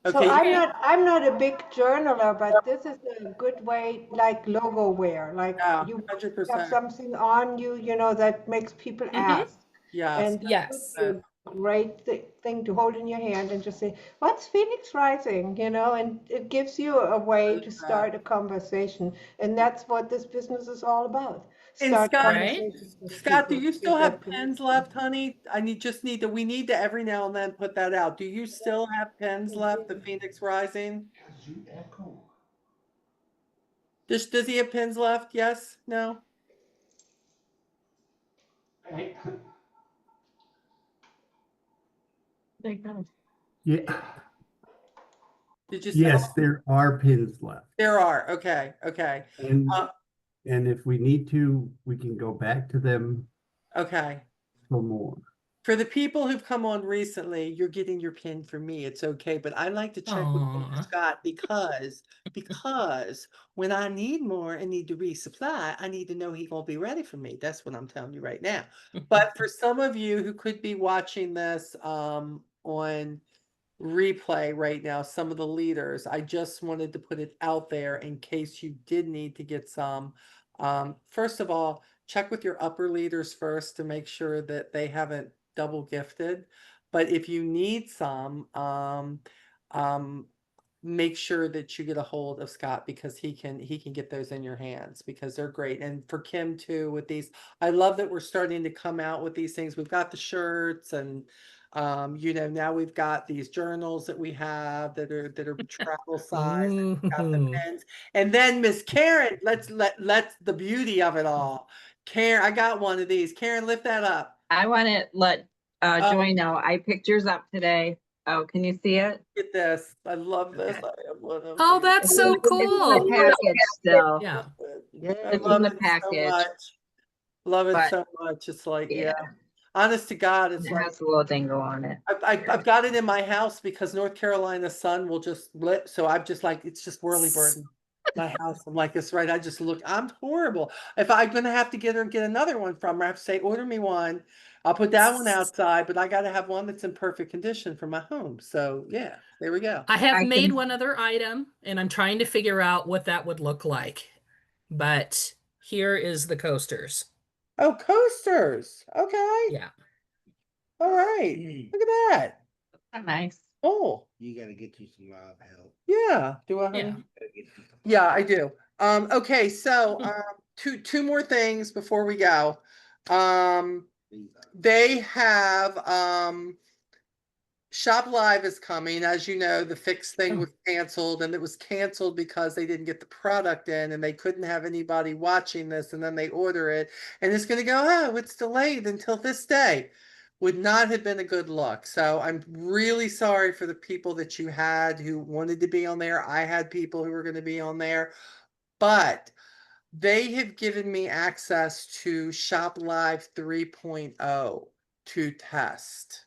So Okay. I'm not a big journaler, but this is a good way, like logo wear, like Yeah, you 100%. have something on you, you know, that makes people ask. Yes. And that would be a great thing to hold in your hand and just say, what's Phoenix Rising? You know, and it gives you a way to start a conversation. And that's what this business is all about. And Start Scott, conversations with Scott, do people, you give still them have pens left, honey? We need to every now and then put that out. Do you still have pens left, the Phoenix Rising? Does he have pens left? Yes? No? Yeah. Did you Yes, there are pins left. There are. Okay. Okay. And if we need to, we can go back to them Okay. for more. For the people who've come on recently, you're getting your pin from me. It's okay, but I like to check with Aw. Scott because when I need more and need to resupply, I need to know he gonna be ready for me. That's what I'm telling you right now. But for some of you who could be watching this on replay right now, some of the leaders, I just wanted to put it out there in case you did need to get some. First of all, check with your upper leaders first to make sure that they haven't double gifted. But if you need some, make sure that you get a hold of Scott because he can get those in your hands because they're great. And for Kim too, with these, I love that we're starting to come out with these things. We've got the shirts and you know, now we've got these journals that we have that are travel size. And we've got the pens. And then Miss Karen, let's the beauty of it all. Karen, I got one of these. Karen, lift that up. I want to let Joy know I picked yours up today. Oh, can you see it? Get this. I love this. I have one of Oh, these. that's so It's in cool. the package still. Yeah. I It's love in the it so package. much. Love it But- so much. It's like, Yeah. yeah. Honest to God, it's It like has a little dingle on it. I've got it in my house because North Carolina sun will just lit. So I'm just like, it's just whirly burden. My house. I'm like, it's right. I just look, I'm horrible. If I'm gonna have to get another one from her, I have to say, order me one. I'll put that one outside, but I gotta have one that's in perfect condition for my home. So yeah, there we go. I have I made can- one other item and I'm trying to figure out what that would look like. But here is the coasters. Oh, coasters. Okay. Yeah. All right. Look at that. Nice. Oh, You gotta get you some live help. yeah. Do I? Yeah. Gotta get you some- Yeah, I do. Okay, so two more things before we go. They have Shop Live is coming. As you know, the Fix thing was canceled, and it was canceled because they didn't get the product in and they couldn't have anybody watching this, and then they order it, and it's gonna go, oh, it's delayed until this day. Would not have been a good look. So I'm really sorry for the people that you had who wanted to be on there. I had people who were going to be on there, but they have given me access to Shop Live 3.0 to test.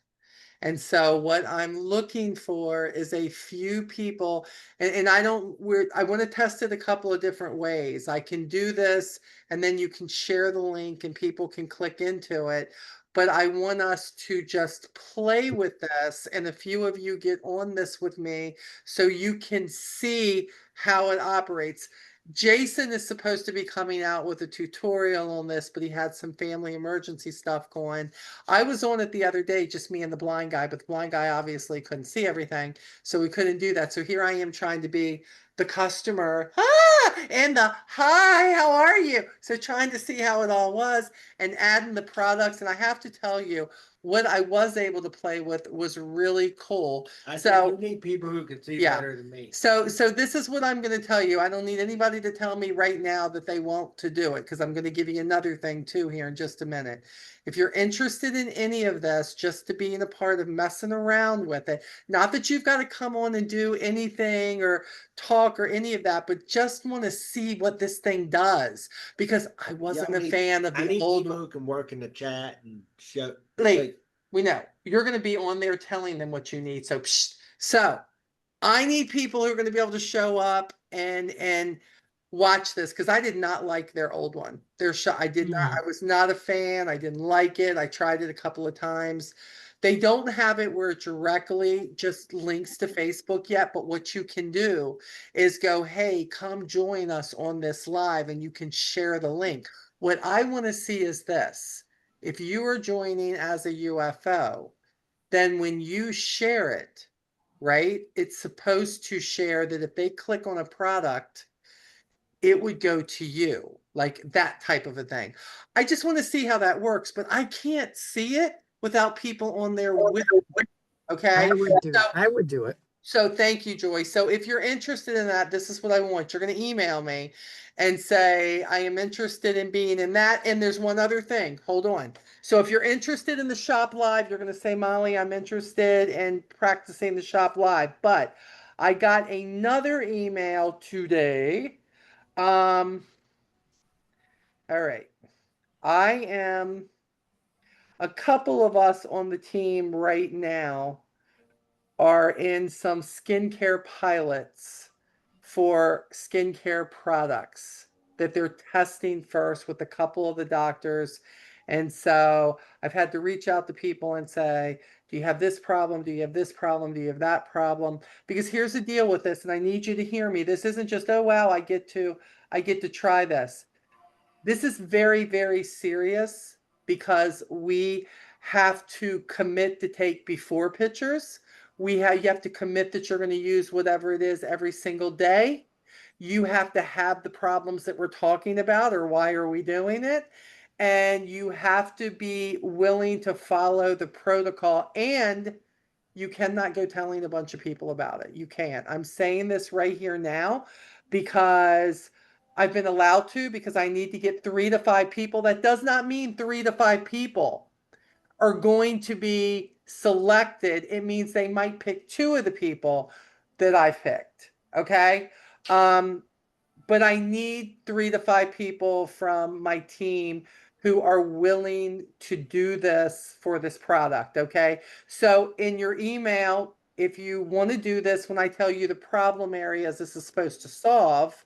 And so what I'm looking for is a few people, and I want to test it a couple of different ways. I can do this and then you can share the link and people can click into it. But I want us to just play with this and a few of you get on this with me so you can see how it operates. Jason is supposed to be coming out with a tutorial on this, but he had some family emergency stuff going. I was on it the other day, just me and the blind guy, but the blind guy obviously couldn't see everything, so we couldn't do that. So here I am trying to be the customer, and the hi, how are you? So trying to see how it all was and adding the products. And I have to tell you, what I was able to play with was really cool. I So think you need people who can see yeah. better than me. So this is what I'm going to tell you. I don't need anybody to tell me right now that they want to do it, because I'm going to give you another thing too here in just a minute. If you're interested in any of this, just to being a part of messing around with it, not that you've got to come on and do anything or talk or any of that, but just want to see what this thing does, because I wasn't a fan of I the need old people who can work in the chat and show. Lee, we know you're going to be on there telling them what you need. So, so I need people who are going to be able to show up and watch this, because I did not like their old one. Their show, I did not. I was not a fan. I didn't like it. I tried it a couple of times. They don't have it where it directly just links to Facebook yet, but what you can do is go, hey, come join us on this live, and you can share the link. What I want to see is this. If you are joining as a UFO, then when you share it, right, it's supposed to share that if they click on a product, it would go to you, like that type of a thing. I just want to see how that works, but I can't see it without people on there with it. Okay. I would do it. So thank you, Joy. So if you're interested in that, this is what I want. You're going to email me and say, I am interested in being in that. And there's one other thing. Hold on. So if you're interested in the shop live, you're going to say, Molly, I'm interested in practicing the shop live. But I got another email today. All right. A couple of us on the team right now are in some skincare pilots for skincare products that they're testing first with a couple of the doctors. And so I've had to reach out to people and say, do you have this problem? Do you have this problem? Do you have that problem? Because here's the deal with this, and I need you to hear me. This isn't just, oh wow, I get to try this. This is very, very serious, because we have to commit to take before pictures. You have to commit that you're going to use whatever it is every single day. You have to have the problems that we're talking about, or why are we doing it? And you have to be willing to follow the protocol, and you cannot go telling a bunch of people about it. You can't. I'm saying this right here now because I've been allowed to, because I need to get 3 to 5 people. That does not mean 3 to 5 people are going to be selected. It means they might pick 2 of the people that I picked. Okay. But I need 3 to 5 people from my team who are willing to do this for this product. Okay. So in your email, if you want to do this, when I tell you the problem areas this is supposed to solve,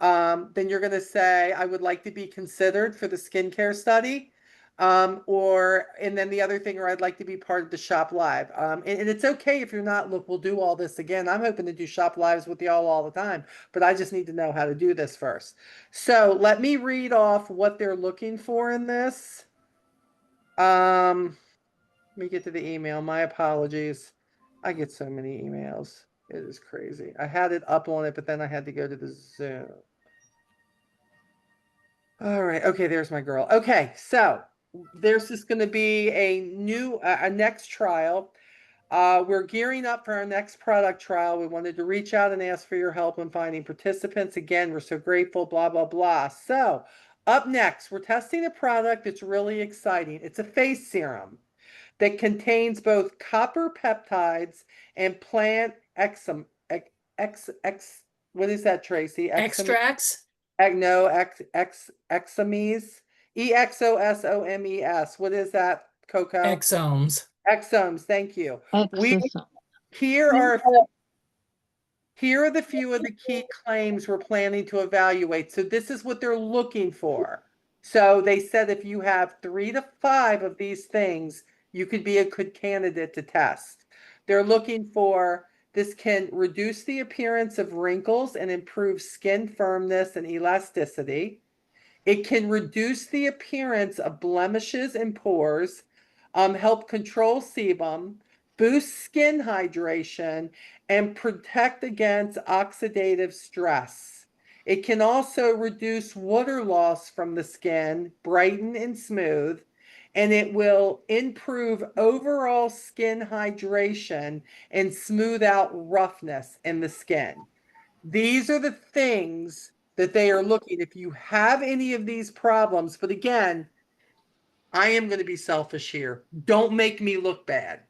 then you're going to say, I would like to be considered for the skincare study. And then the other thing, or I'd like to be part of the shop live. And it's okay if you're not. Look, we'll do all this again. I'm hoping to do shop lives with y'all all the time, but I just need to know how to do this first. So let me read off what they're looking for in this. Let me get to the email. My apologies. I get so many emails. It is crazy. I had it up on it, but then I had to go to the Zoom. All right. Okay, there's my girl. Okay, so there's just going to be a next trial. We're gearing up for our next product trial. We wanted to reach out and ask for your help in finding participants. Again, we're so grateful, blah, blah, blah. So up next, we're testing a product that's really exciting. It's a face serum that contains both copper peptides and plant what is that, Tracy? Extracts? Exomes. EXOSOMES. What is that, Coco? Exomes. Exomes. Thank you. Here are the few of the key claims we're planning to evaluate. So this is what they're looking for. So they said if you have 3 to 5 of these things, you could be a good candidate to test. They're looking for This can reduce the appearance of wrinkles and improve skin firmness and elasticity. It can reduce the appearance of blemishes and pores, help control sebum, boost skin hydration, and protect against oxidative stress. It can also reduce water loss from the skin, brighten and smooth, and it will improve overall skin hydration and smooth out roughness in the skin. These are the things that they are looking. If you have any of these problems, but again, I am going to be selfish here. Don't make me look bad.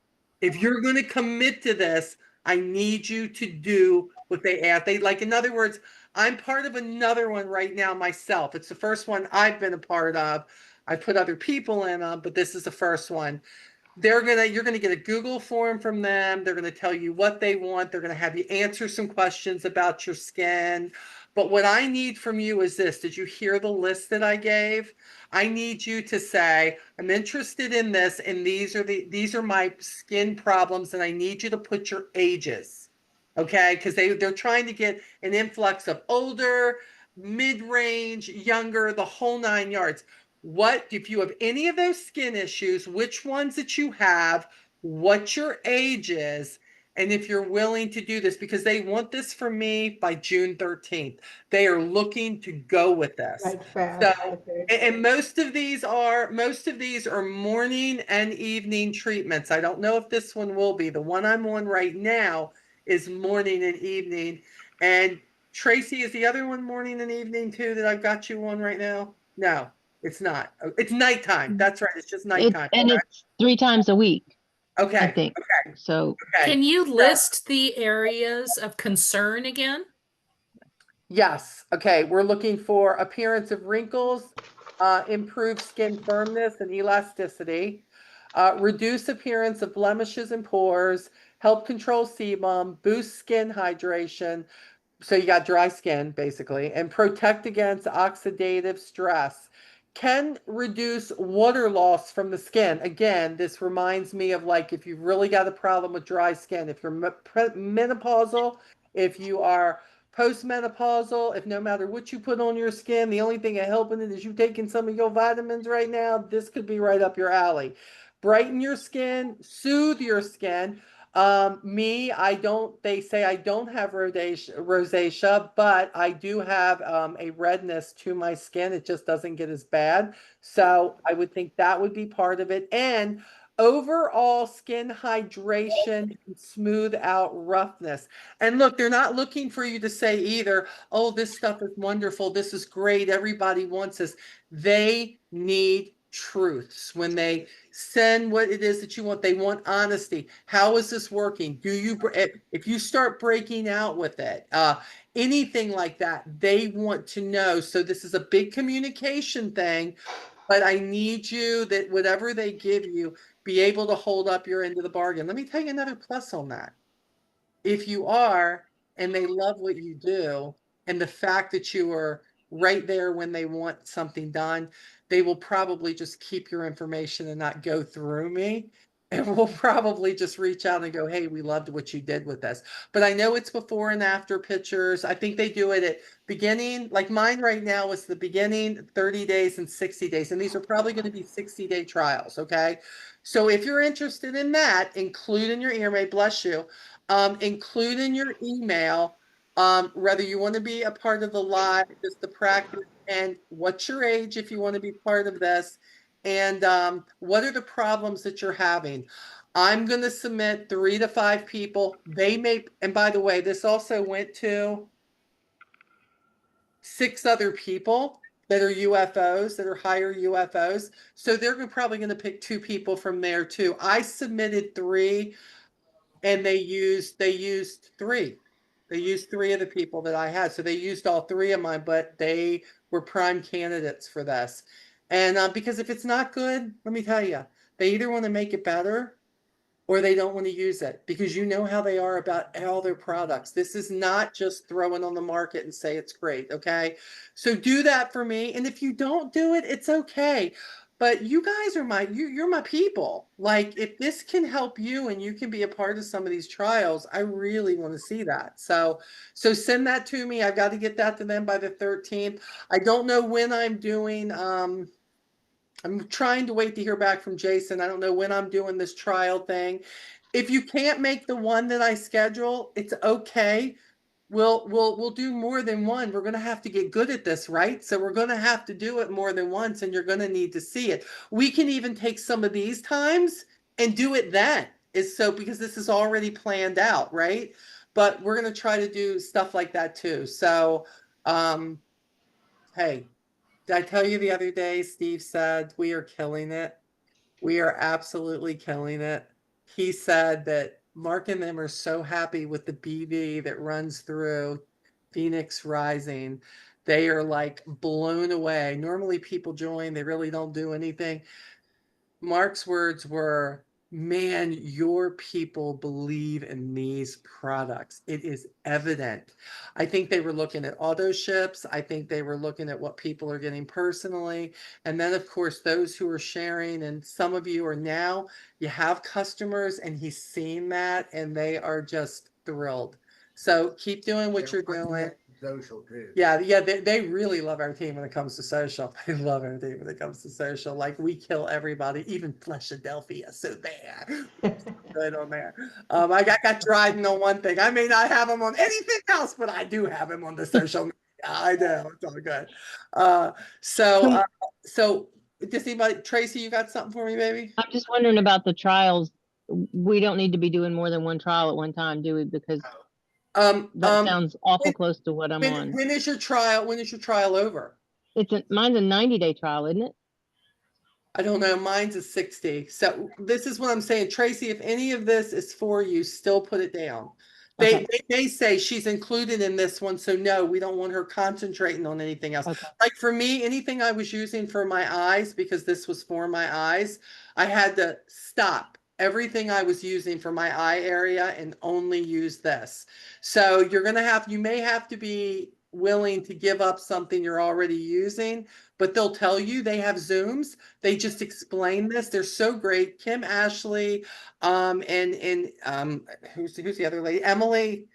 If you're going to commit to this, I need you to do what they ask. They like, in other words, I'm part of another one right now myself. It's the first one I've been a part of. I put other people in them, but this is the first one. You're gonna get a Google form from them. They're gonna tell you what they want. They're gonna have you answer some questions about your skin. But what I need from you is this. Did you hear the list that I gave? I need you to say, I'm interested in this, and these are my skin problems, and I need you to put your ages. Okay, because they're trying to get an influx of older, mid-range, younger, the whole 9 yards. What, if you have any of those skin issues, which ones that you have, what your age is, and if you're willing to do this, because they want this from me by June 13th. They are looking to go with this. Right, fast. So, Okay. and most of these are morning and evening treatments. I don't know if this one will be. The one I'm on right now is morning and evening. And Tracy, is the other one morning and evening too that I've got you on right now? No. It's not. It's nighttime. That's right. It's just nighttime. And it's 3 times a week, I Okay. think. Okay. So Okay. Can you list the areas of concern again? Yes. Okay. We're looking for appearance of wrinkles, improved skin firmness and elasticity, reduce appearance of blemishes and pores, help control sebum, boost skin hydration. So you got dry skin basically, and protect against oxidative stress. Can reduce water loss from the skin. Again, this reminds me of like if you've really got a problem with dry skin, if you're menopausal, if you are postmenopausal, if no matter what you put on your skin, the only thing helping it is you taking some of your vitamins right now, this could be right up your alley. Brighten your skin, soothe your skin. They say I don't have rosacea, but I do have a redness to my skin. It just doesn't get as bad. So I would think that would be part of it. And overall skin hydration and smooth out roughness. And look, they're not looking for you to say either, oh, this stuff is wonderful. This is great. Everybody wants this. They need truths when they send what it is that you want. They want honesty. How is this working? If you start breaking out with it, anything like that, they want to know. So this is a big communication thing, but I need you that whatever they give you, be able to hold up your end of the bargain. Let me tell you another plus on that. If you are, and they love what you do, and the fact that you are right there when they want something done, they will probably just keep your information and not go through me. And we'll probably just reach out and go, hey, we loved what you did with us. But I know it's before and after pictures. I think they do it at beginning, like mine right now is the beginning, 30 days and 60 days. And these are probably going to be 60-day trials. Okay. So if you're interested in that, include in your email, bless you, include in your email, whether you want to be a part of the live, just the practice, and what's your age if you want to be part of this, and what are the problems that you're having. I'm going to submit 3 to 5 people. They may, and by the way, this also went to 6 other people that are UFOs, that are higher UFOs. So they're probably going to pick 2 people from there too. I submitted 3, and they used 3. They used 3 of the people that I had. So they used all 3 of mine, but they were prime candidates for this. And because if it's not good, let me tell you, they either want to make it better or they don't want to use it, because you know how they are about all their products. This is not just throw it on the market and say it's great. Okay. So do that for me. And if you don't do it, it's okay. but you guys are you're my people. Like, if this can help you and you can be a part of some of these trials, I really want to see that. So send that to me. I've got to get that to them by the 13th. I don't know when I'm doing, I'm trying to wait to hear back from Jason. I don't know when I'm doing this trial thing. If you can't make the one that I schedule, it's okay. We'll do more than one. We're going to have to get good at this, right? So we're going to have to do it more than once, and you're going to need to see it. We can even take some of these times and do it then. Because this is already planned out, right? But we're going to try to do stuff like that too. So, hey, did I tell you the other day, Steve said we are killing it. We are absolutely killing it. He said that Mark and them are so happy with the BD that runs through Phoenix Rising. They are like blown away. Normally people join, they really don't do anything. Mark's words were, man, your people believe in these products. It is evident. I think they were looking at auto ships. I think they were looking at what people are getting personally. And then, of course, those who are sharing, and some of you are now, you have customers, and he's seen that, and they are just thrilled. So keep doing what you're doing. Social too. Yeah, they really love our team when it comes to social. They love our team when it comes to social. Like, we kill everybody, even Philadelphia. So there, good on there. I got Dryden on one thing. I may not have him on anything else, but I do have him on the social media. I do. It's all good. So does anybody, Tracy, you got something for me, baby? I'm just wondering about the trials. We don't need to be doing more than one trial at one time, do we? Because that sounds awful close to what I'm on. When is your trial? When is your trial over? Mine's a 90-day trial, isn't it? I don't know. Mine's a 60. So this is what I'm saying. Tracy, if any of this is for you, still put it down. They say she's included in this one. So no, we don't want her concentrating on anything else. Okay. Like for me, anything I was using for my eyes, because this was for my eyes, I had to stop everything I was using for my eye area and only use this. So you may have to be willing to give up something you're already using, but they'll tell you. They have Zooms. They just explain this. They're so great. Kim, Ashley, and who's the other lady? Emily.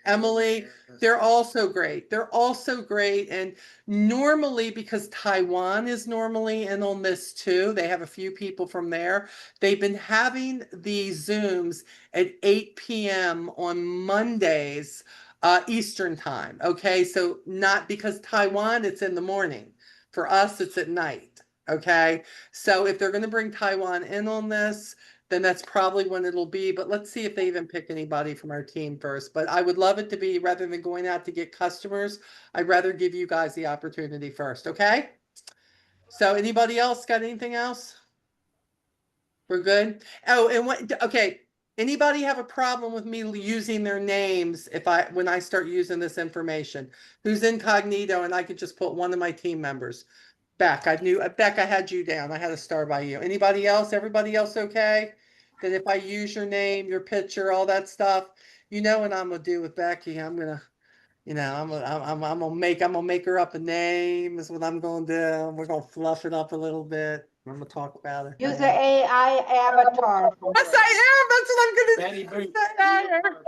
They're also great. They're also great. And normally, because Taiwan is normally in on this too, they have a few people from there. They've been having these Zooms at 8 p.m. on Mondays, Eastern time. Okay, so not because Taiwan, it's in the morning. For us, it's at night. Okay, so if they're going to bring Taiwan in on this, then that's probably when it'll be. But let's see if they even pick anybody from our team first. But I would love it to be, rather than going out to get customers, I'd rather give you guys the opportunity first. Okay, so anybody else got anything else? We're good. Oh, and what? Okay. Anybody have a problem with me using their names when I start using this information? Who's incognito, and I could just put one of my team members. Beck, Beck, I had you down. I had a star by you. Anybody else? Everybody else okay? That if I use your name, your picture, all that stuff, you know what I'm gonna do with Becky? I'm gonna make her up a name. Is what I'm gonna do. We're gonna fluff it up a little bit. I'm gonna talk about it. Use the AI avatar. Yes, I am. That's what I'm Betty gonna Boop. do.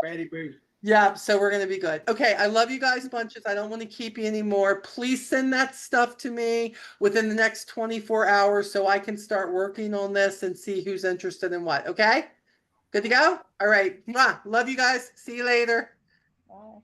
Betty Boop. Yeah, so we're gonna be good. Okay, I love you guys bunches. I don't want to keep you anymore. Please send that stuff to me within the next 24 hours so I can start working on this and see who's interested in what. Okay? Good to go? All right. Mwah. Love you guys. See you later. Bye.